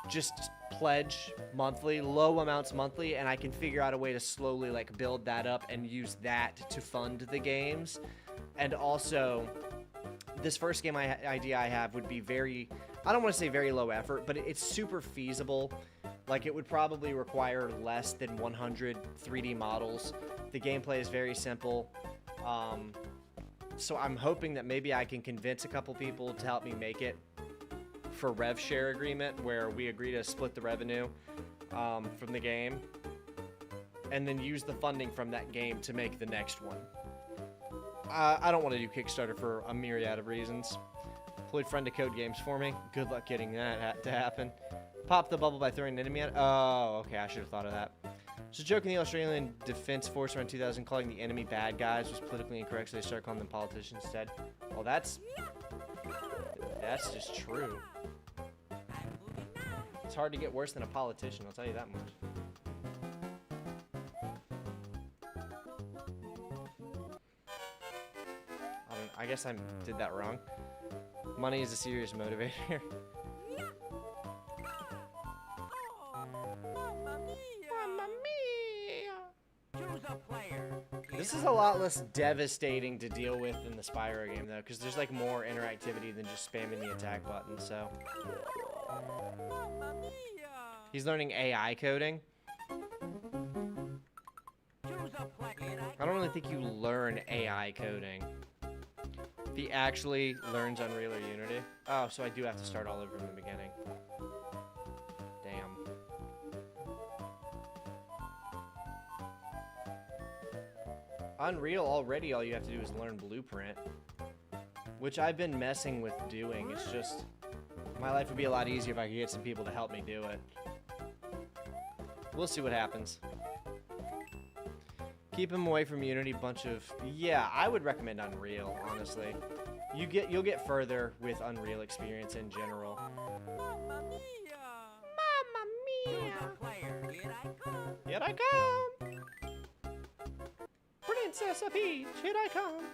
Speaker 1: just pledge monthly, low amounts monthly, and I can figure out a way to slowly like build that up and use that to fund the games. And also, this first game idea I have would be very, I don't want to say very low effort, but it's super feasible. Like, it would probably require less than 100 3D models. The gameplay is very simple. So I'm hoping that maybe I can convince a couple people to help me make it for rev share agreement, where we agree to split the revenue from the game, and then use the funding from that game to make the next one. I don't want to do Kickstarter for a myriad of reasons. Employed friend to code games for me. Good luck getting that to happen. Pop the bubble by throwing an enemy at it. Oh, okay, I should have thought of that. So, joke in the Australian Defence Force around 2000 calling the enemy bad guys was politically incorrect, so they started calling them politicians instead. Well, that's just true. It's hard to get worse than a politician, I'll tell you that much. I guess I did that wrong. Money is a serious motivator. This is a lot less devastating to deal with than the Spyro game, though, because there's like more interactivity than just spamming the attack button, so. He's learning AI coding. I don't really think you learn AI coding. He actually learns Unreal or Unity. Oh, so I do have to start all over from the beginning. Damn. Unreal, already all you have to do is learn Blueprint, which I've been messing with doing. It's just, my life would be a lot easier if I could get some people to help me do it. We'll see what happens. Keep him away from Unity, bunch of... Yeah, I would recommend Unreal, honestly. You'll get further with Unreal experience in general. Mamma mia! Here I come! Princess Peach, here I come!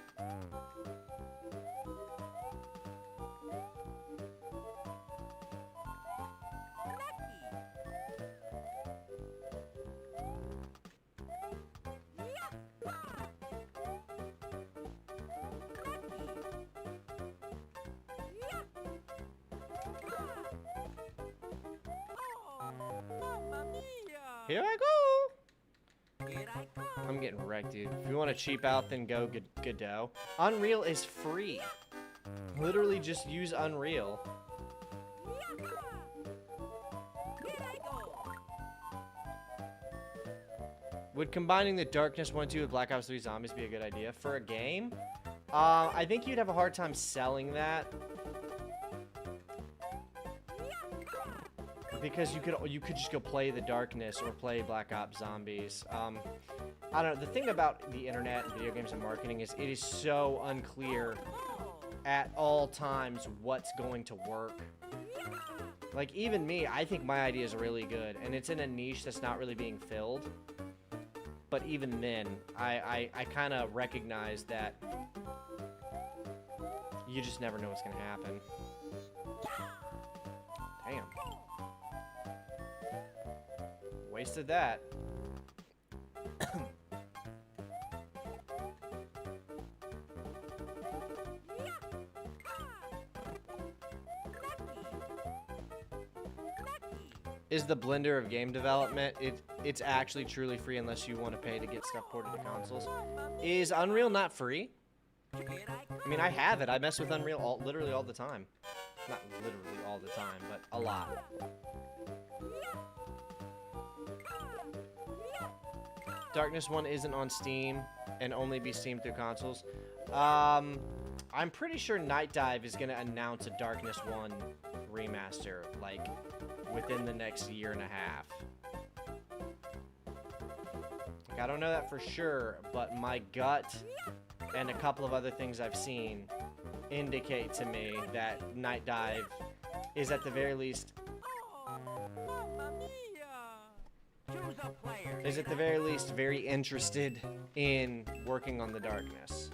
Speaker 1: Here I go! correct, dude. If you want to cheap out, then go Godot. Unreal is free. Literally just use Unreal. Would combining the Darkness 1 2 with Black Ops 3 Zombies be a good idea for a game? I think you'd have a hard time selling that. Because you could just go play the Darkness or play Black Ops Zombies. I don't know. The thing about the internet and video games and marketing is it is so unclear at all times what's going to work. Like, even me, I think my ideas are really good, and it's in a niche that's not really being filled. But even then, I kind of recognize that you just never know what's going to happen. Damn. Wasted that. Is the blender of game development, it's actually truly free unless you want to pay to get stuff ported to consoles. Is Unreal not free? I mean, I have it. I mess with Unreal literally all the time. Not literally all the time, but a lot. Darkness 1 isn't on Steam and only be streamed through consoles. I'm pretty sure Night Dive is going to announce a Darkness 1 remaster, like, within the next year and a half. Like, I don't know that for sure, but my gut and a couple of other things I've seen indicate to me that Night Dive is at the very least very interested in working on the Darkness.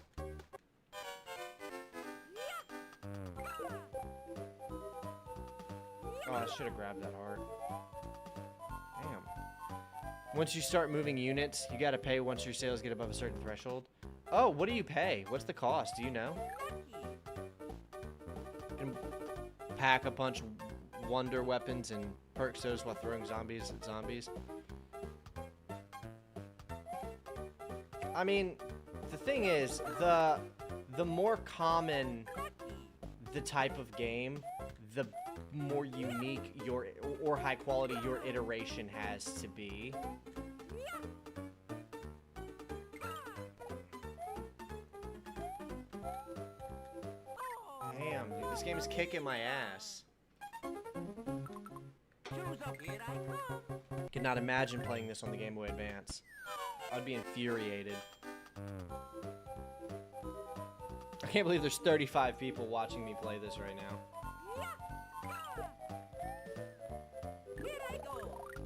Speaker 1: Oh, I should have grabbed that heart. Damn. Once you start moving units, you gotta pay once your sales get above a certain threshold. Oh, what do you pay? What's the cost? Do you know? You can pack a bunch of wonder weapons and perk those while throwing zombies at zombies. I mean, the thing is, the more common the type of game, the more unique or high quality your iteration has to be. Damn, dude, this game is kicking my ass. Cannot imagine playing this on the Game Boy Advance. I'd be infuriated. I can't believe there's 35 people watching me play this right now.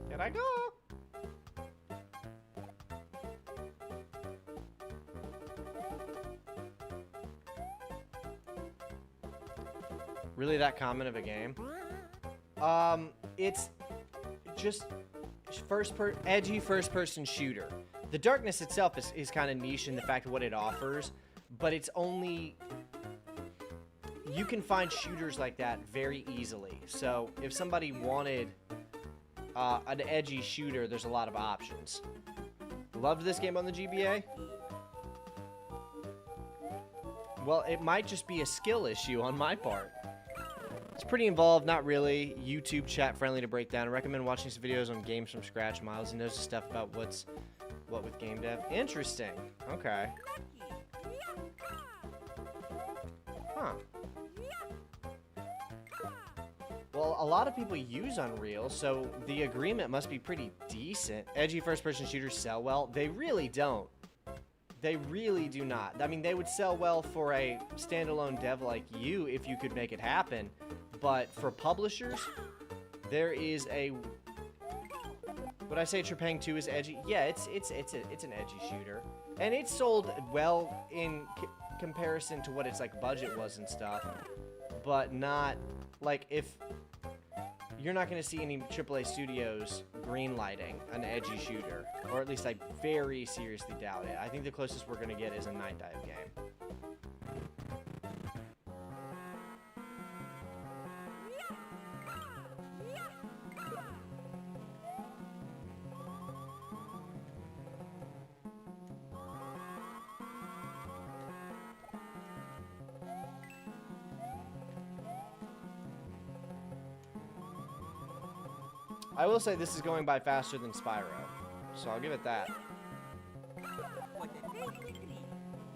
Speaker 1: Here I go! Really that common of a game? It's just edgy first-person shooter. The Darkness itself is kind of niche in the fact of what it offers, but it's only... You can find shooters like that very easily. So if somebody wanted an edgy shooter, there's a lot of options. Loved this game on the GBA? Well, it might just be a skill issue on my part. It's pretty involved, not really. YouTube chat friendly to break down. I recommend watching some videos on games from scratch. Miles knows stuff about what with game dev. Interesting. Okay. Huh. Well, a lot of people use Unreal, so the agreement must be pretty decent. Edgy first-person shooters sell well. They really don't. They really do not. I mean, they would sell well for a standalone dev like you if you could make it happen. But for publishers, there is a... Would I say Trepang 2 is edgy? Yeah, it's an edgy shooter. And it's sold well in comparison to what its like budget was and stuff. But not... Like, if... You're not going to see any AAA studios greenlighting an edgy shooter. Or at least I very seriously doubt it. I think the closest we're going to get is a Night Dive game. I will say this is going by faster than Spyro, so I'll give it that.
Speaker 2: What a tasty treat.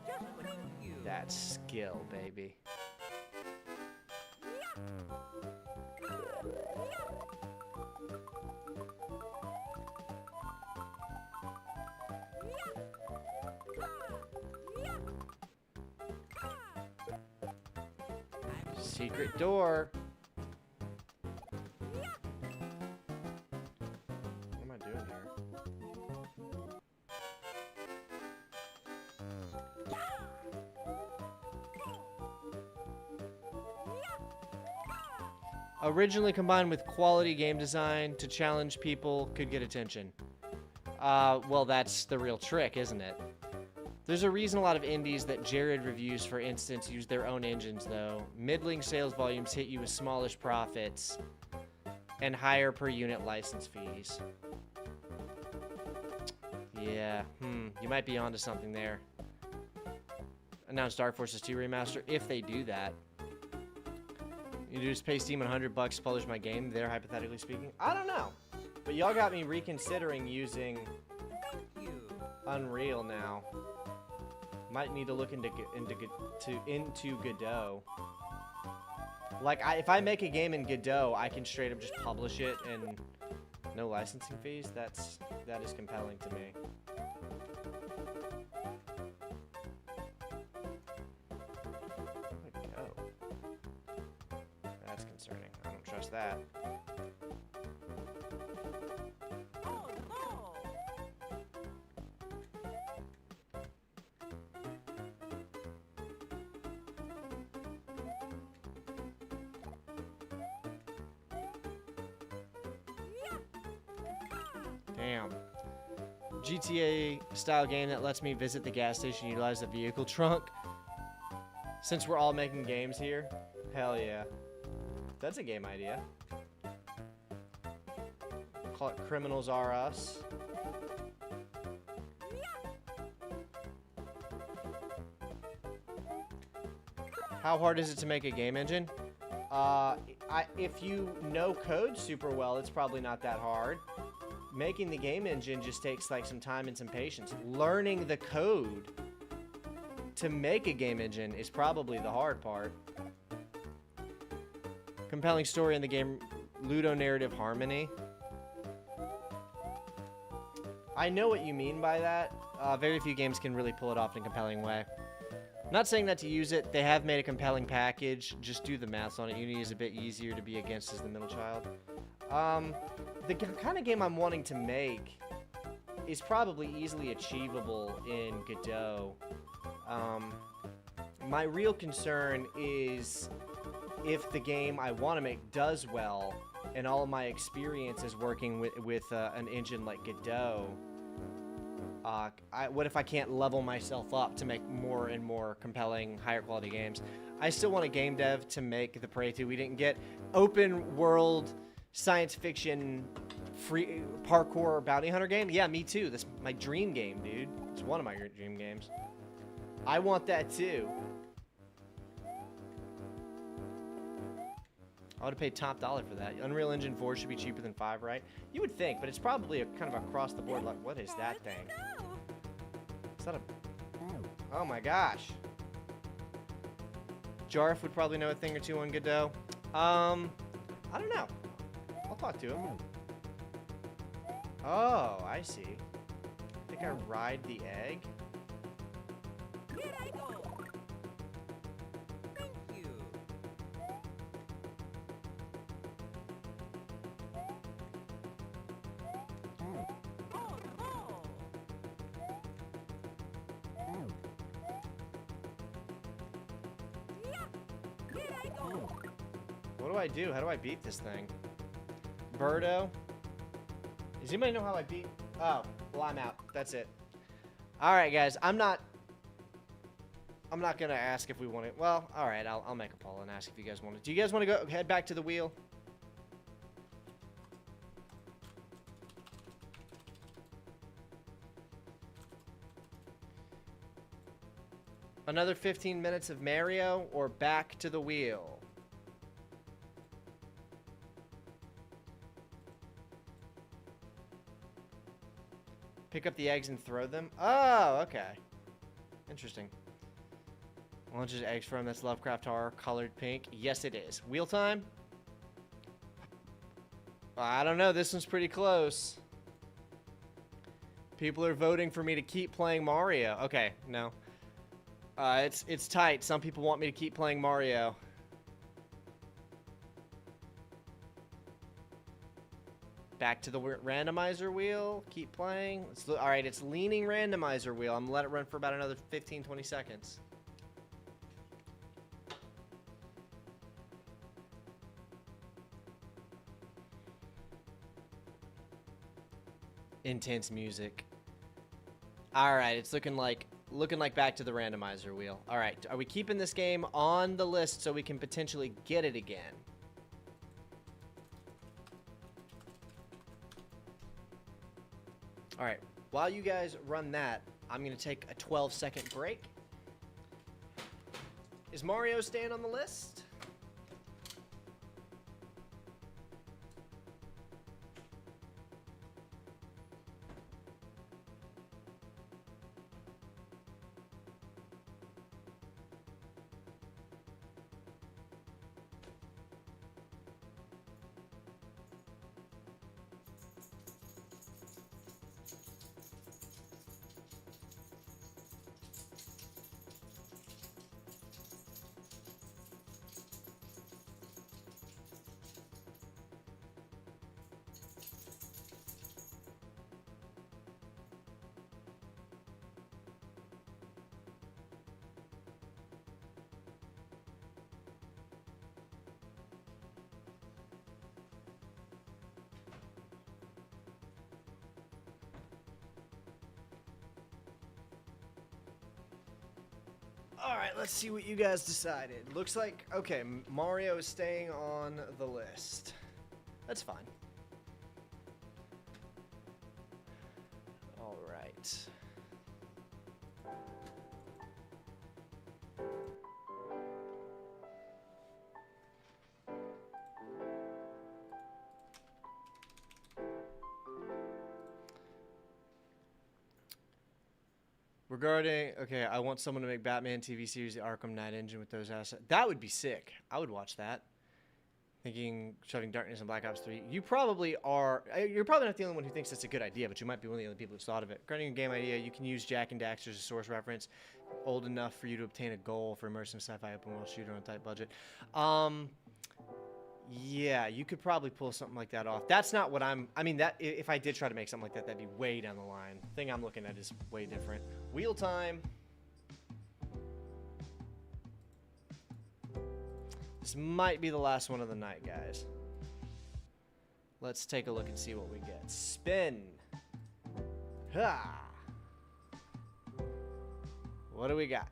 Speaker 2: Just thank you.
Speaker 1: That's skill, baby. Secret door. What am I doing here? Originally combined with quality game design to challenge people could get attention. Well, that's the real trick, isn't it? There's a reason a lot of indies that Jared reviews, for instance, use their own engines, though. Middling sales volumes hit you with smallish profits and higher per unit license fees. Yeah, you might be onto something there. Announced Dark Forces 2 Remaster, if they do that. You just pay Steam $100 to publish my game there, hypothetically speaking? I don't know. But y'all got me reconsidering using Unreal now. Might need to look into Godot. Like, if I make a game in Godot, I can straight up just publish it and no licensing fees. That is compelling to me. Godot. That's concerning. I don't trust that. Damn. GTA style game that lets me visit the gas station and utilize the vehicle trunk. Since we're all making games here, hell yeah. That's a game idea. Call it Criminals R Us. How hard is it to make a game engine? If you know code super well, it's probably not that hard. Making the game engine just takes like some time and some patience. Learning the code to make a game engine is probably the hard part. Compelling story in the game, ludonarrative harmony. I know what you mean by that. Very few games can really pull it off in a compelling way. I'm not saying that to use it. They have made a compelling package. Just do the math on it. Unity is a bit easier to be against as the middle child. The kind of game I'm wanting to make is probably easily achievable in Godot. My real concern is if the game I want to make does well, and all of my experience is working with an engine like Godot, what if I can't level myself up to make more and more compelling, higher quality games? I still want a game dev to make the Prey 2. We didn't get open world science fiction free parkour bounty hunter game. Yeah, me too. That's my dream game, dude. It's one of my dream games. I want that too. I would have paid top dollar for that. Unreal Engine 4 should be cheaper than 5, right? You would think, but it's probably a kind of across the board. Like, what is that thing? Is that a... Oh my gosh. Jarf would probably know a thing or two on Godot. I don't know. I'll talk to him. Oh, I see. I think I ride the egg.
Speaker 2: Here I go. Thank you. Here I go.
Speaker 1: What do I do? How do I beat this thing? Birdo? Does anybody know how I beat? Oh, well, I'm out. That's it. All right, guys. I'm not gonna ask if we want it. Well, all right. I'll make a poll and ask if you guys want it. Do you guys want to go head back to the wheel? Another 15 minutes of Mario or back to the wheel? Pick up the eggs and throw them? Oh, okay. Interesting. Launches eggs from, that's Lovecraft Horror, colored pink. Yes, it is. Wheel time? I don't know, this one's pretty close. People are voting for me to keep playing Mario. Okay, no. It's tight. Some people want me to keep playing Mario. Back to the randomizer wheel. Keep playing. All right, it's leaning randomizer wheel. I'm gonna let it run for about another 15, 20 seconds. Intense music. All right, it's looking like back to the randomizer wheel. All right, are we keeping this game on the list so we can potentially get it again? All right, while you guys run that, I'm gonna take a 12-second break. Is Mario staying on the list? All right, let's see what you guys decided. Looks like, okay, Mario is staying on the list. That's fine. All right. Regarding, okay, I want someone to make Batman TV series, the Arkham Knight engine with those assets. That would be sick. I would watch that. Thinking Shoving Darkness and Black Ops 3. You probably are, you're probably not the only one who thinks that's a good idea, but you might be one of the only people who's thought of it. Regarding a game idea, you can use Jack and Daxter as a source reference. Old enough for you to obtain a goal for immersive sci-fi open world shooter on a tight budget. Yeah, you could probably pull something like that off. That's not what I mean, that if I did try to make something like that, that'd be way down the line. The thing I'm looking at is way different. Wheel time. This might be the last one of the night, guys. Let's take a look and see what we get. Spin. Ha! What do we got?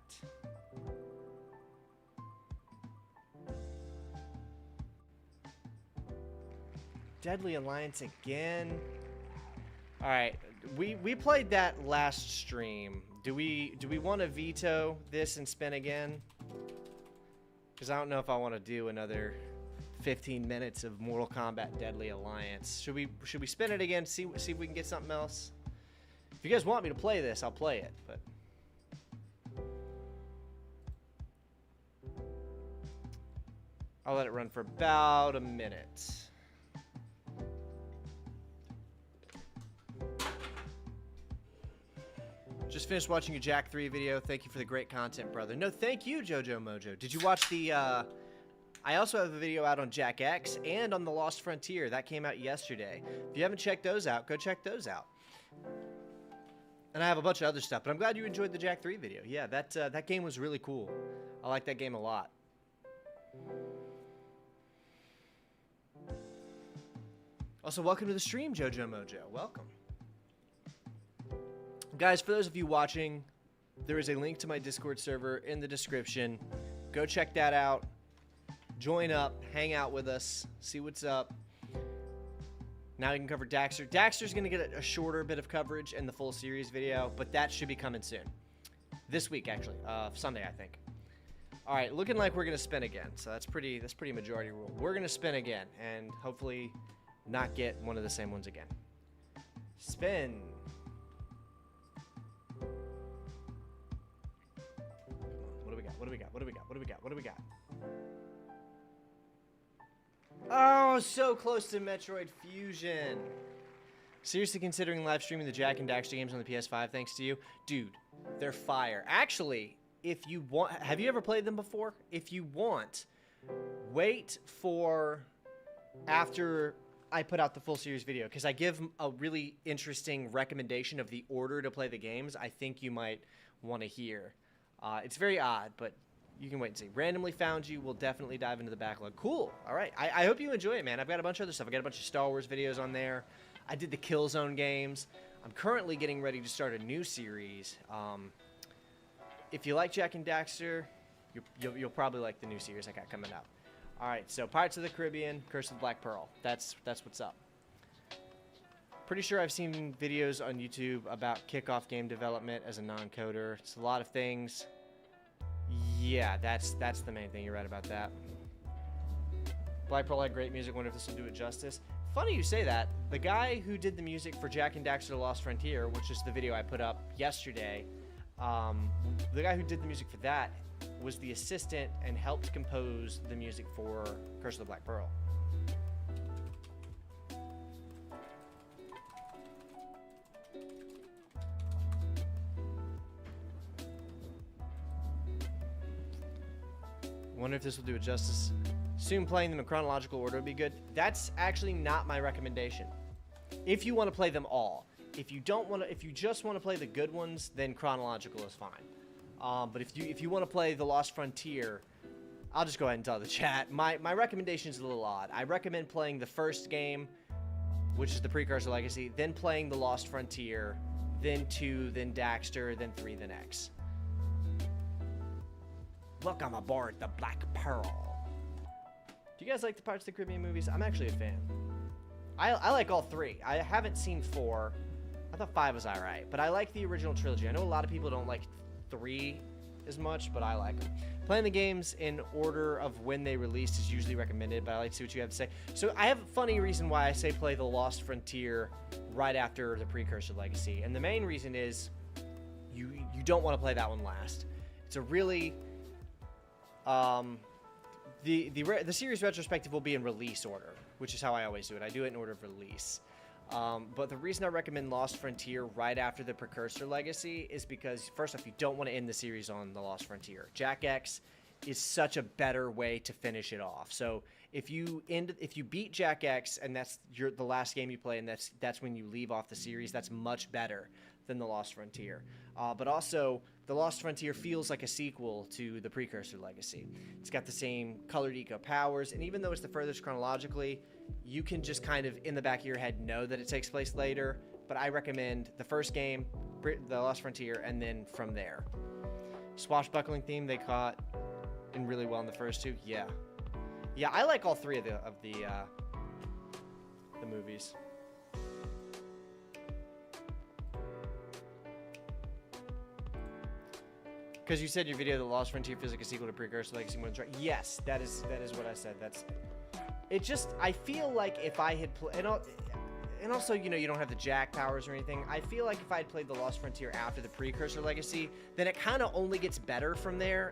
Speaker 1: Deadly Alliance again. All right, we played that last stream. Do we want to veto this and spin again? Because I don't know if I want to do another 15 minutes of Mortal Kombat Deadly Alliance. Should we spin it again? See if we can get something else. If you guys want me to play this, I'll play it. But I'll let it run for about a minute. Just finished watching your Jack 3 video. Thank you for the great content, brother. No, thank you, Jojo Mojo. Did you watch the, I also have a video out on Jack X and on The Lost Frontier. That came out yesterday. If you haven't checked those out, go check those out. And I have a bunch of other stuff, but I'm glad you enjoyed the Jack 3 video. Yeah, that game was really cool. I like that game a lot. Also, welcome to the stream, Jojo Mojo. Welcome. Guys, for those of you watching, there is a link to my Discord server in the description. Go check that out. Join up, hang out with us, see what's up. Now you can cover Daxter. Daxter's going to get a shorter bit of coverage in the full series video, but that should be coming soon. This week, actually. Sunday, I think. All right, looking like we're going to spin again. So that's pretty majority rule. We're going to spin again and hopefully not get one of the same ones again. Spin. What do we got? What do we got? What do we got? What do we got? Oh, so close to Metroid Fusion. Seriously considering live streaming the Jak and Daxter games on the PS5 thanks to you? Dude, they're fire. Actually, if you want... Have you ever played them before? If you want, wait for after I put out the full series video, because I give a really interesting recommendation of the order to play the games I think you might want to hear. It's very odd, but you can wait and see. Randomly Found You will definitely dive into the backlog. Cool. All right. I hope you enjoy it, man. I've got a bunch of other stuff. I got a bunch of Star Wars videos on there. I did the Killzone games. I'm currently getting ready to start a new series. If you like Jak and Daxter, you'll probably like the new series I got coming out. All right, so Pirates of the Caribbean, Curse of the Black Pearl. That's what's up. Pretty sure I've seen videos on YouTube about kickoff game development as a non-coder. It's a lot of things. Yeah, that's the main thing. You're right about that. Black Pearl had great music. Wonder if this will do it justice. Funny you say that. The guy who did the music for Jak and Daxter: The Lost Frontier, which is the video I put up yesterday, the guy who did the music for that was the assistant and helped compose the music for Curse of the Black Pearl. Wonder if this will do it justice. Assume playing them in chronological order would be good. That's actually not my recommendation. If you want to play them all. If you don't want to, if you just want to play the good ones, then chronological is fine. But if you want to play The Lost Frontier, I'll just go ahead and tell the chat. My recommendation is a little odd. I recommend playing the first game, which is the Precursor Legacy, then playing The Lost Frontier, then 2, then Daxter, then 3, then X. Welcome aboard the Black Pearl. Do you guys like the Pirates of the Caribbean movies? I'm actually a fan. I like all 3. I haven't seen 4. I thought 5 was alright, but I like the original trilogy. I know a lot of people don't like 3 as much, but I like them. Playing the games in order of when they released is usually recommended, but I like to see what you have to say. So I have a funny reason why I say play The Lost Frontier right after the Precursor Legacy, and the main reason is you don't want to play that one last. It's a really... the series retrospective will be in release order, which is how I always do it. I do it in order of release. But the reason I recommend Lost Frontier right after the Precursor Legacy is because, first off, you don't want to end the series on the Lost Frontier. Jak X is such a better way to finish it off. So if you beat Jak X and that's the last game you play and that's when you leave off the series, that's much better than the Lost Frontier. But also, the Lost Frontier feels like a sequel to the Precursor Legacy. It's got the same colored eco powers, and even though it's the furthest chronologically, you can just kind of, in the back of your head, know that it takes place later. But I recommend the first game, the Lost Frontier, and then from there. Swashbuckling theme they caught in really well in the first 2. Yeah, I like all 3 of the movies. Because you said your video, The Lost Frontier feels like a sequel to Precursor Legacy. Yes, that is what I said. It just, I feel like if I had played, and also, you know, you don't have the Jak powers or anything. I feel like if I had played The Lost Frontier after the Precursor Legacy, then it kind of only gets better from there.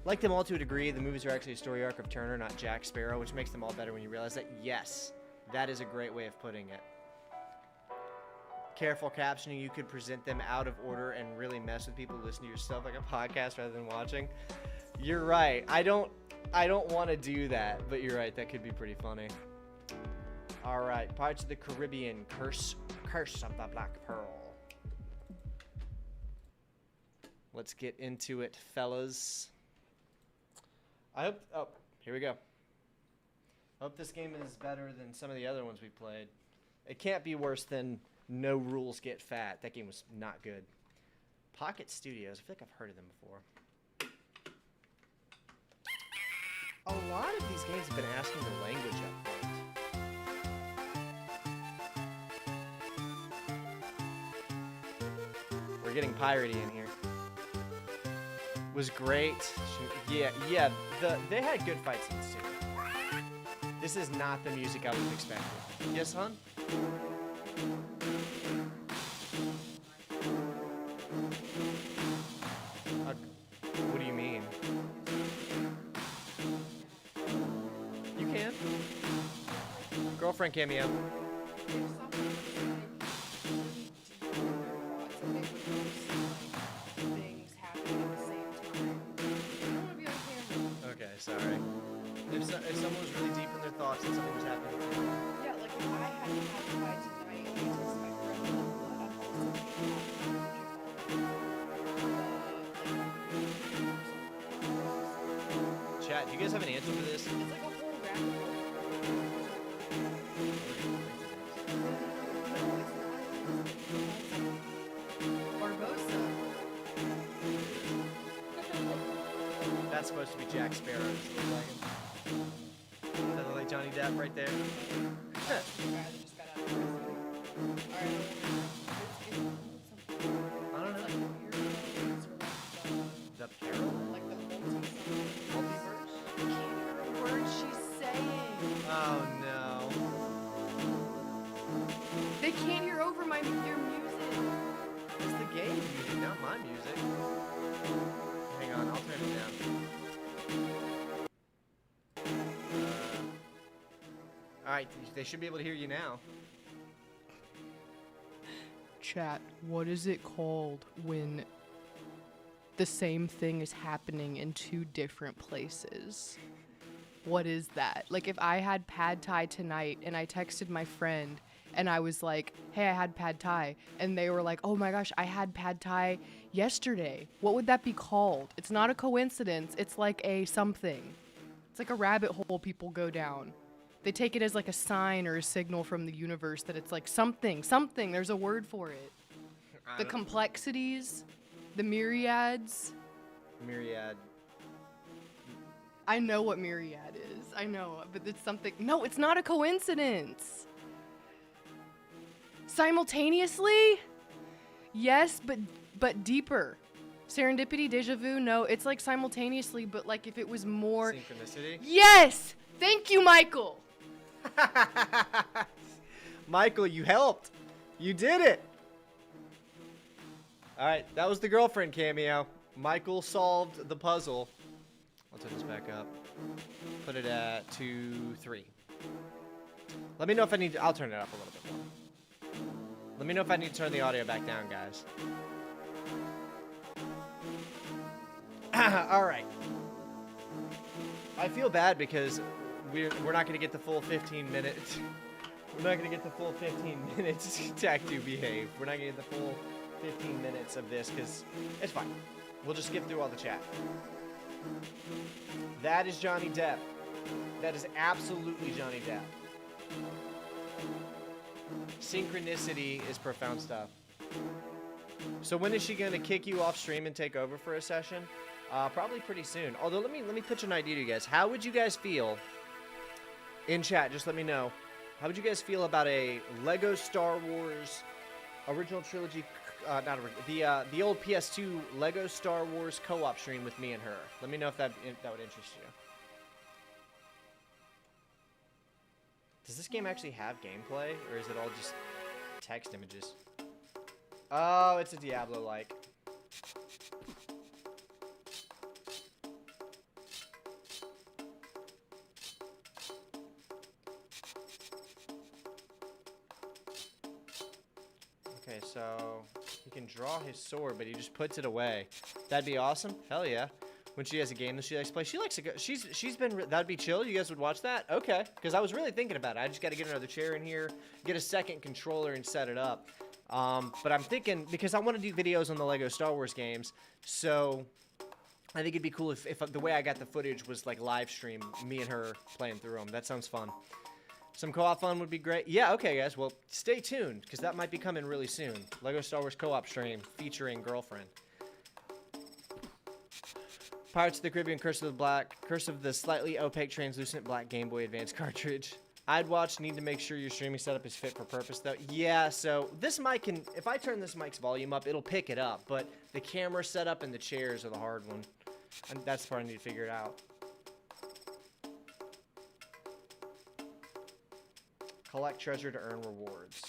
Speaker 1: Like them all to a degree, the movies are actually a story arc of Turner, not Jack Sparrow, which makes them all better when you realize that. Yes, that is a great way of putting it. Careful captioning, you could present them out of order and really mess with people listening to yourself like a podcast rather than watching. You're right. I don't want to do that, but you're right. That could be pretty funny. All right, Pirates of the Caribbean, Curse of the Black Pearl. Let's get into it, fellas. Oh, here we go. I hope this game is better than some of the other ones we played. It can't be worse than No Rules Get Phat. That game was not good. Pocket Studios. I feel like I've heard of them before. A lot of these games have been asking the language update. We're getting piratey in here. Was great. Yeah. They had good fight scenes too. This is not the music I was expecting. Yes, hon? What do you mean? girlfriend cameo.
Speaker 3: If someone really deep in their thoughts and they would notice like things happening at the same time. I don't want to be on camera.
Speaker 1: Okay, sorry. If someone was really deep in their thoughts and something was happening.
Speaker 3: Yeah, like if I had pie tonight, I texted my friend I'm also
Speaker 1: Chat, do you guys have an answer for this?
Speaker 3: it's like a whole rabbit hole. Barbosa.
Speaker 1: That's supposed to be Jack Sparrow. Does that look like Johnny Depp right there?
Speaker 3: The guy that just got out of prison. Alright,
Speaker 1: I don't know.
Speaker 3: it's like pyramids or like
Speaker 1: The Peril?
Speaker 3: like the multiverse. I can't hear a word she's saying.
Speaker 1: Oh no.
Speaker 3: They can't hear over your music.
Speaker 1: It's the game music, not my music. Hang on, I'll turn it down. Alright, they should be able to hear you now.
Speaker 3: Chat, what is it called when the same thing is happening in two different places? What is that? Like if I had pad thai tonight and I texted my friend and I was like, hey, I had pad thai. And they were like, oh my gosh, I had pad thai yesterday. What would that be called? It's not a coincidence. It's like a something. It's like a rabbit hole people go down. They take it as like a sign or a signal from the universe that it's like something. There's a word for it. The complexities, the myriads.
Speaker 1: Myriad.
Speaker 3: I know what myriad is. I know, but it's something. No, it's not a coincidence. Simultaneously? Yes, but deeper. Serendipity, deja vu, no, it's like simultaneously, but like if it was more.
Speaker 1: Synchronicity?
Speaker 3: Yes! Thank you, Michael!
Speaker 1: Michael, you helped. You did it. Alright, that was the girlfriend cameo. Michael solved the puzzle. I'll turn this back up. Put it at 2, 3. Let me know if I need to, I'll turn it up a little bit more. Let me know if I need to turn the audio back down, guys. Alright. I feel bad because we're not going to get the full 15 minutes. We're not going to get the full 15 minutes Tech to behave. We're not going to get the full 15 minutes of this because it's fine. We'll just skip through all the chat. That is Johnny Depp. That is absolutely Johnny Depp. Synchronicity is profound stuff. So when is she going to kick you off stream and take over for a session? Probably pretty soon. Although let me pitch an idea to you guys. How would you guys feel in chat? Just let me know. How would you guys feel about a Lego Star Wars original trilogy? Not original. The old PS2 Lego Star Wars co-op stream with me and her. Let me know if that would interest you. Does this game actually have gameplay, or is it all just text images? Oh, it's a Diablo-like. Okay, so he can draw his sword, but he just puts it away. That'd be awesome. Hell yeah. When she has a game that she likes to play, she likes to go. She's been. That'd be chill. You guys would watch that? Okay. Because I was really thinking about it. I just got to get another chair in here, get a second controller, and set it up. But I'm thinking because I want to do videos on the Lego Star Wars games, so I think it'd be cool if the way I got the footage was like live stream, me and her playing through them. That sounds fun. Some co-op fun would be great. Yeah, okay, guys. Well, stay tuned, because that might be coming really soon. Lego Star Wars co-op stream featuring girlfriend. Pirates of the Caribbean, Curse of the slightly opaque translucent black Game Boy Advance cartridge. I'd watch. Need to make sure your streaming setup is fit for purpose, though. Yeah, so this mic can, if I turn this mic's volume up, it'll pick it up, but the camera setup and the chairs are the hard one. And that's the part I need to figure it out. Collect treasure to earn rewards.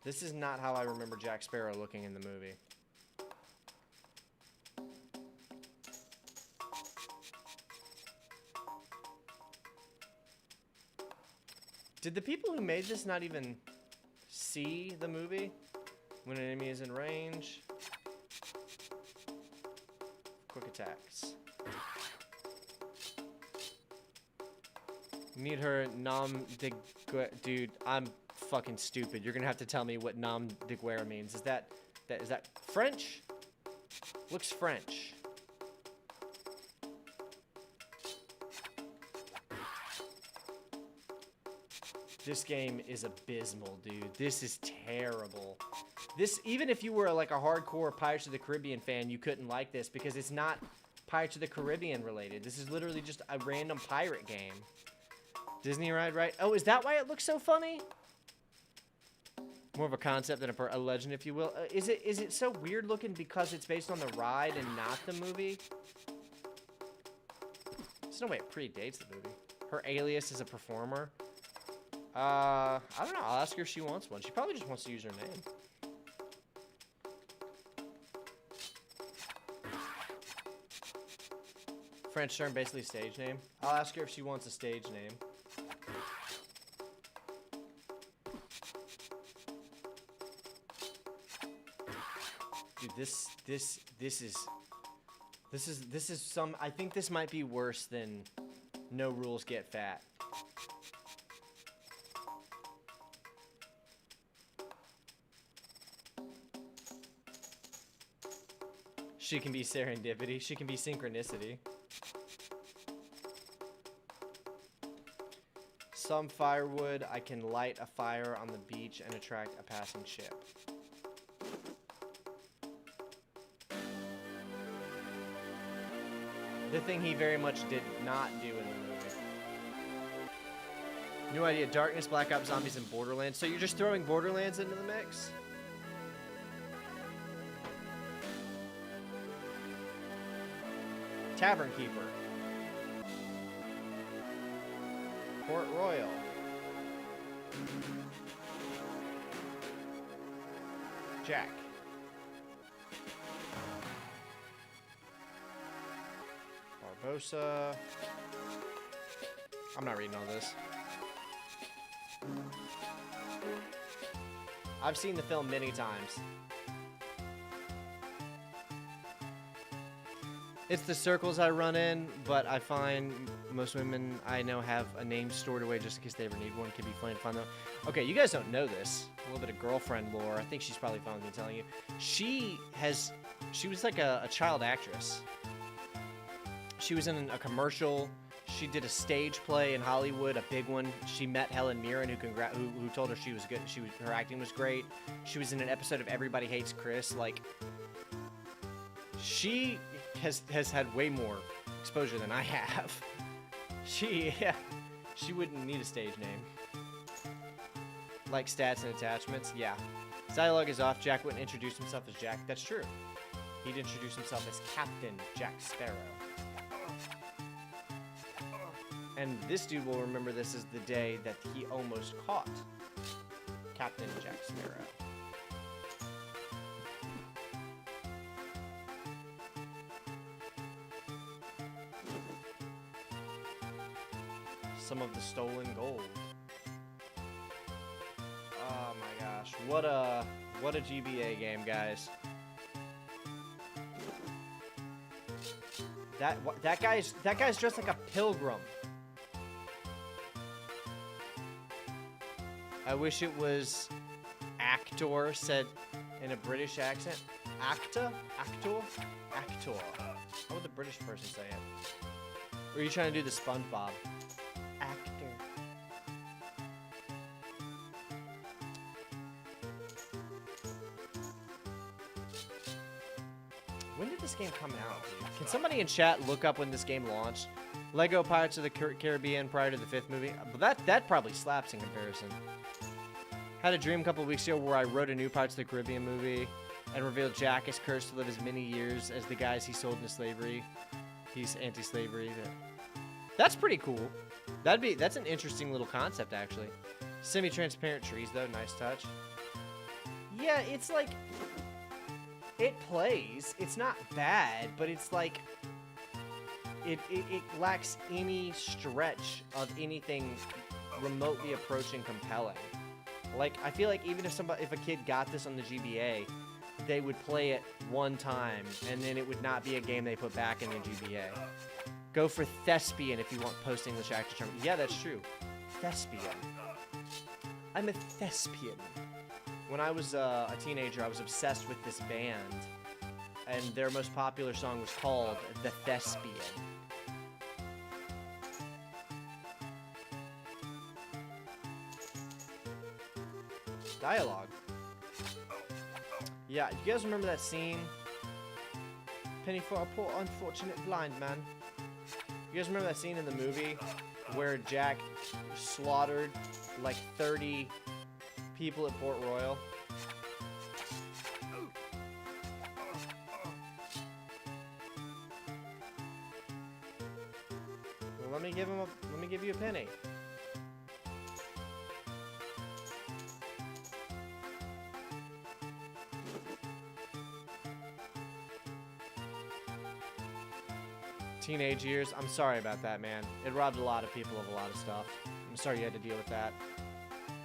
Speaker 1: This is not how I remember Jack Sparrow looking in the movie. Did the people who made this not even see the movie? When an enemy is in range. Quick attacks. Need her nom de guerre. Dude, I'm fucking stupid. You're gonna have to tell me what nom de guerre means. Is that French? Looks French. This game is abysmal, dude. This is terrible. This, even if you were like a hardcore Pirates of the Caribbean fan, you couldn't like this because it's not Pirates of the Caribbean related. This is literally just a random pirate game. Disney ride, right? Oh, is that why it looks so funny? More of a concept than a legend, if you will. Is it so weird looking because it's based on the ride and not the movie? There's no way it predates the movie. Her alias is a performer. I don't know. I'll ask her if she wants one. She probably just wants to use her name. French term, basically stage name. I'll ask her if she wants a stage name. Dude, this is some. I think this might be worse than No Rules Get Fat. She can be serendipity. She can be synchronicity. Some firewood. I can light a fire on the beach and attract a passing ship. The thing he very much did not do in the movie. New idea. Darkness, Black Ops Zombies, and Borderlands. So you're just throwing Borderlands into the mix? Tavern Keeper. Port Royal. Jack. Barbosa. I'm not reading all this. I've seen the film many times. It's the circles I run in, but I find most women I know have a name stored away just in case they ever need one. Can be fun though. Okay, you guys don't know this. A little bit of girlfriend lore. I think she's probably fine with me telling you. She was like a child actress. She was in a commercial. She did a stage play in Hollywood, a big one. She met Helen Mirren, who told her she was good. Her acting was great. She was in an episode of Everybody Hates Chris. Like, she has had way more exposure than I have. She wouldn't need a stage name. Like stats and attachments, yeah. His dialogue is off. Jack wouldn't introduce himself as Jack. That's true. He'd introduce himself as Captain Jack Sparrow. And this dude will remember this as the day that he almost caught Captain Jack Sparrow. Some of the stolen gold. Oh my gosh, what a GBA game, guys. That guy's dressed like a pilgrim. I wish it was actor said in a British accent. Actor? How would the British person say it? Or are you trying to do the SpongeBob? Actor. When did this game come out, dude? Can somebody in chat look up when this game launched? Lego Pirates of the Caribbean prior to the 5th movie? But that probably slaps in comparison. Had a dream a couple weeks ago where I wrote a new Pirates of the Caribbean movie and revealed Jack is cursed to live as many years as the guys he sold into slavery. He's anti-slavery. That's pretty cool. That's an interesting little concept, actually. Semi-transparent trees, though. Nice touch. Yeah, it's like... It plays. It's not bad, but it's like... It lacks any stretch of anything remotely approaching compelling. Like, I feel like even if a kid got this on the GBA, they would play it one time, and then it would not be a game they put back in the GBA. Go for thespian if you want post-English actor term. Yeah, that's true. Thespian. I'm a thespian. When I was a teenager, I was obsessed with this band, and their most popular song was called The Thespian. Dialogue. Yeah, you guys remember that scene? Penny for a poor unfortunate blind man. You guys remember that scene in the movie where Jack slaughtered like 30 people at Port Royal? Well, let me give you a penny. Teenage years, I'm sorry about that, man. It robbed a lot of people of a lot of stuff. I'm sorry you had to deal with that.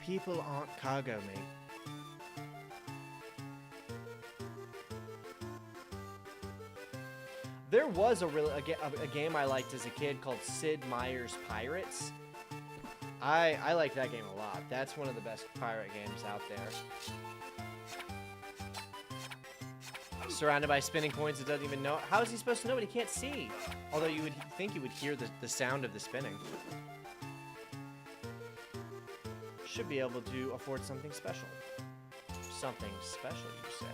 Speaker 1: People aren't cargo, mate. There was a game I liked as a kid called Sid Meier's Pirates. I like that game a lot. That's one of the best pirate games out there. Surrounded by spinning coins, it doesn't even know. How is he supposed to know what he can't see? Although you would think you would hear the sound of the spinning. Should be able to afford something special. Something special, you say?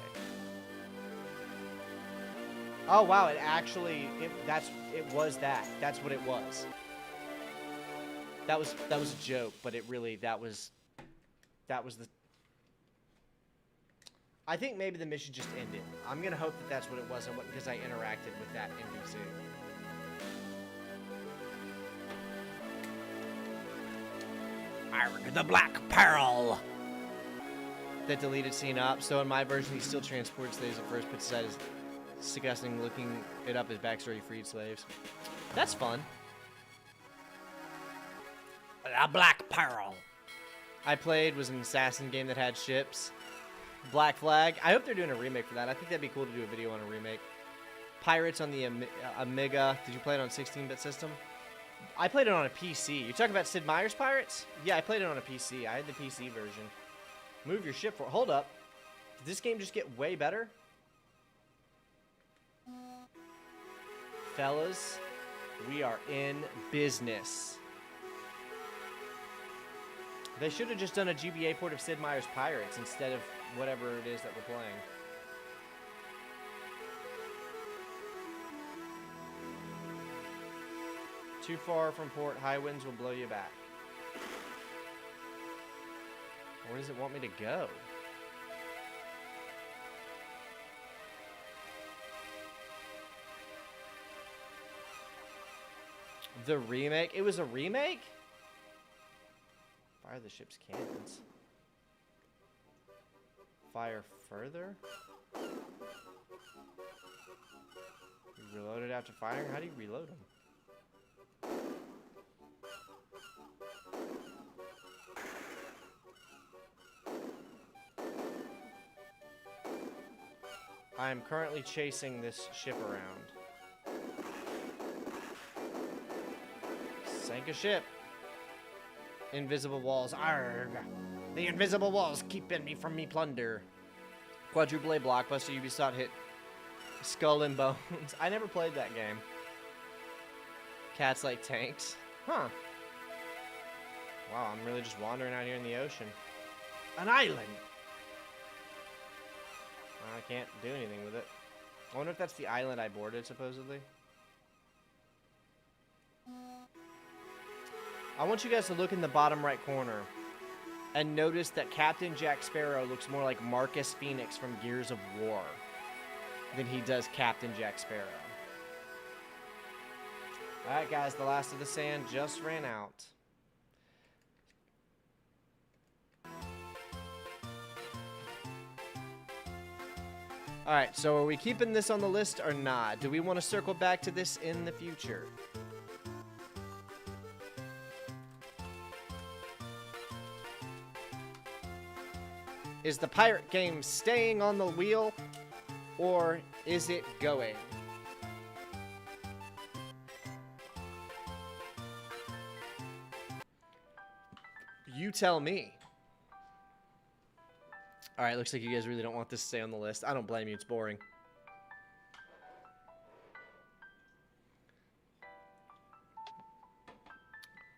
Speaker 1: Oh wow! It actually was that. That's what it was. That was a joke, but it really that was the. I think maybe the mission just ended. I'm gonna hope that that's what it was, and because I interacted with that NPC. Arg, the Black Pearl. That deleted scene up. So in my version, he still transports slaves at first, but decided disgusting looking it up as backstory freed slaves. That's fun. The Black Pearl. I played was an assassin game that had ships. Black Flag. I hope they're doing a remake for that. I think that'd be cool to do a video on a remake. Pirates on the Amiga. Did you play it on 16-bit system? I played it on a PC. You're talking about Sid Meier's Pirates? Yeah, I played it on a PC. I had the PC version. Move your ship for... Hold up. Did this game just get way better? Fellas, we are in business. They should have just done a GBA port of Sid Meier's Pirates instead of whatever it is that we're playing. Too far from port, high winds will blow you back. Where does it want me to go? The remake? It was a remake? Fire the ship's cannons. Fire further? You reload it after firing? How do you reload them? I am currently chasing this ship around. Sank a ship. Invisible walls. Arrgh. The invisible walls keeping me from me plunder. Quadruple A blockbuster. Ubisoft hit Skull and Bones. I never played that game. Cats like tanks. Huh. Wow, I'm really just wandering out here in the ocean. An island. I can't do anything with it. I wonder if that's the island I boarded, supposedly. I want you guys to look in the bottom right corner and notice that Captain Jack Sparrow looks more like Marcus Phoenix from Gears of War than he does Captain Jack Sparrow. Alright guys, the last of the sand just ran out. Alright, so are we keeping this on the list or not? Do we want to circle back to this in the future? Is the pirate game staying on the wheel, or is it going? You tell me. All right, looks like you guys really don't want this to stay on the list. I don't blame you. It's boring.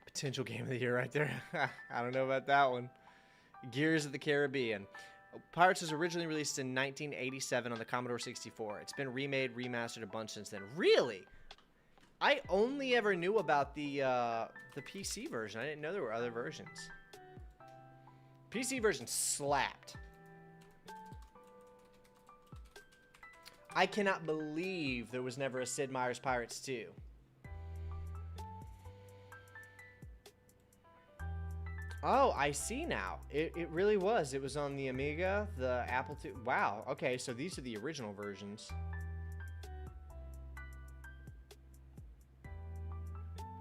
Speaker 1: Potential game of the year right there. I don't know about that one. Gears of the Caribbean. Pirates was originally released in 1987 on the Commodore 64. It's been remade, remastered a bunch since then. Really? I only ever knew about the PC version. I didn't know there were other versions. PC version slapped. I cannot believe there was never a Sid Meier's Pirates 2. Oh, I see now. It really was. It was on the Amiga, the Apple II. Wow. Okay, so these are the original versions.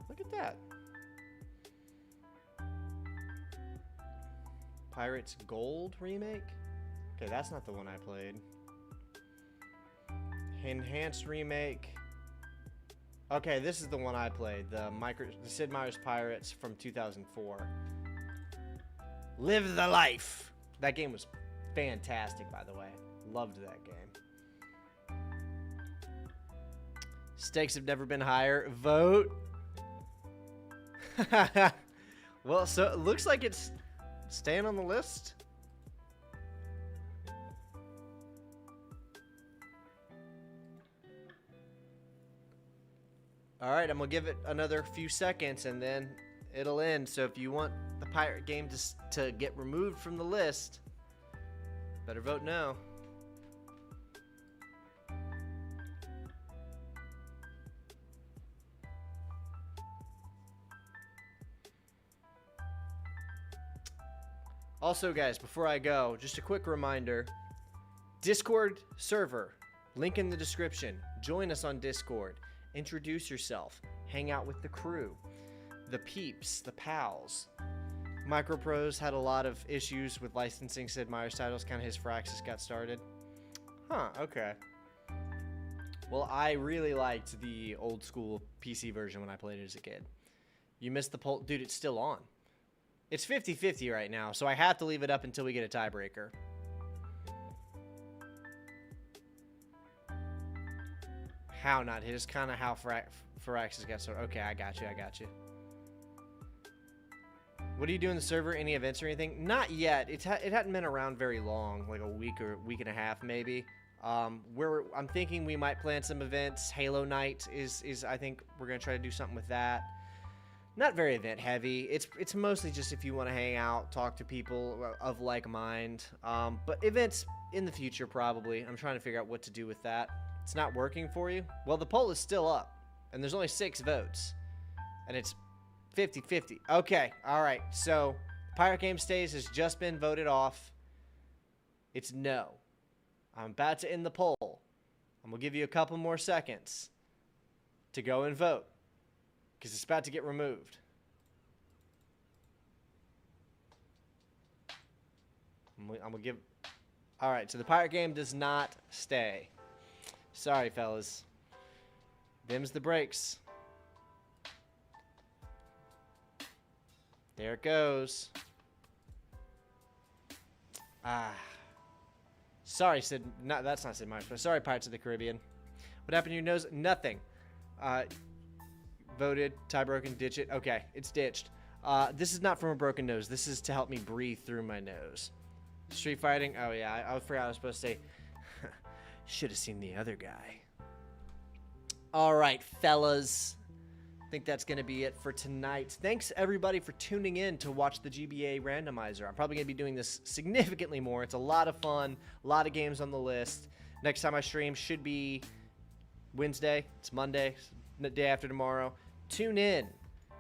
Speaker 1: Look at that. Pirates Gold remake? Okay, that's not the one I played. Enhanced remake. Okay, this is the one I played. The Sid Meier's Pirates from 2004. Live the life. That game was fantastic, by the way. Loved that game. Stakes have never been higher. Vote. Well, so it looks like it's staying on the list. All right, I'm going to give it another few seconds and then it'll end. So if you want the pirate game to get removed from the list, better vote no. Also, guys, before I go, just a quick reminder. Discord server, link in the description. Join us on Discord. Introduce yourself. Hang out with the crew. The peeps, the pals. Microprose had a lot of issues with licensing Sid Meier's titles. Kind of his Firaxis got started. Huh, okay. Well, I really liked the old school PC version when I played it as a kid. You missed the poll. Dude, it's still on. It's 50-50 right now, so I have to leave it up until we get a tiebreaker. How not hit is kind of how Firaxis got started. Okay, I got you. What do you do in the server? Any events or anything? Not yet. It hadn't been around very long, like a week or week and a half maybe. I'm thinking we might plan some events. Halo Night is I think we're gonna try to do something with that. Not very event heavy. It's mostly just if you want to hang out, talk to people of like mind. But events in the future probably. I'm trying to figure out what to do with that. It's not working for you? Well, the poll is still up, and there's only 6 votes, and it's 50-50. Okay, all right. So Pirate Game Stays has just been voted off. It's no. I'm about to end the poll. I'm gonna give you a couple more seconds to go and vote, because it's about to get removed. I'm gonna give. All right. So the Pirate Game does not stay. Sorry, fellas. Them's the breaks. There it goes. Sorry, Sid. That's not Sid Meier's. Sorry, Pirates of the Caribbean. What happened to your nose? Nothing. Voted. Tie broken. Ditch it. Okay, it's ditched. This is not from a broken nose. This is to help me breathe through my nose. Street fighting. Oh, yeah. I forgot I was supposed to say. Should have seen the other guy. All right, fellas. I think that's going to be it for tonight. Thanks, everybody, for tuning in to watch the GBA Randomizer. I'm probably going to be doing this significantly more. It's a lot of fun. A lot of games on the list. Next time I stream should be Wednesday. It's Monday. The day after tomorrow. Tune in.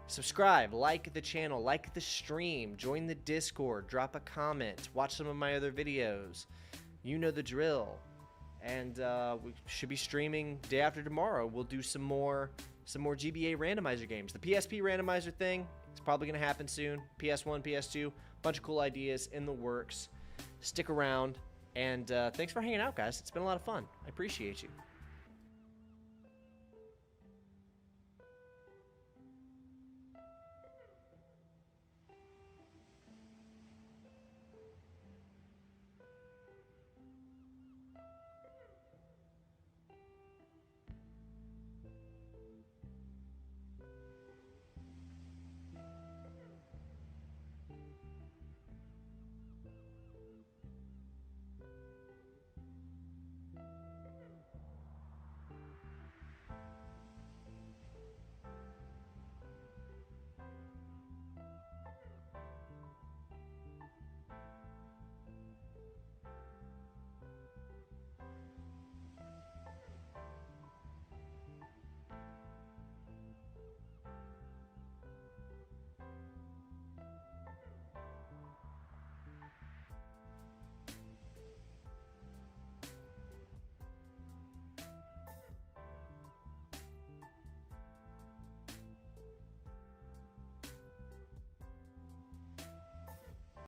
Speaker 1: Subscribe. Like the channel. Like the stream. Join the Discord. Drop a comment. Watch some of my other videos. You know the drill. And we should be streaming day after tomorrow. We'll do some more GBA randomizer games. The PSP randomizer thing is probably going to happen soon. PS1, PS2, bunch of cool ideas in the works. Stick around, and thanks for hanging out, guys. It's been a lot of fun. I appreciate you.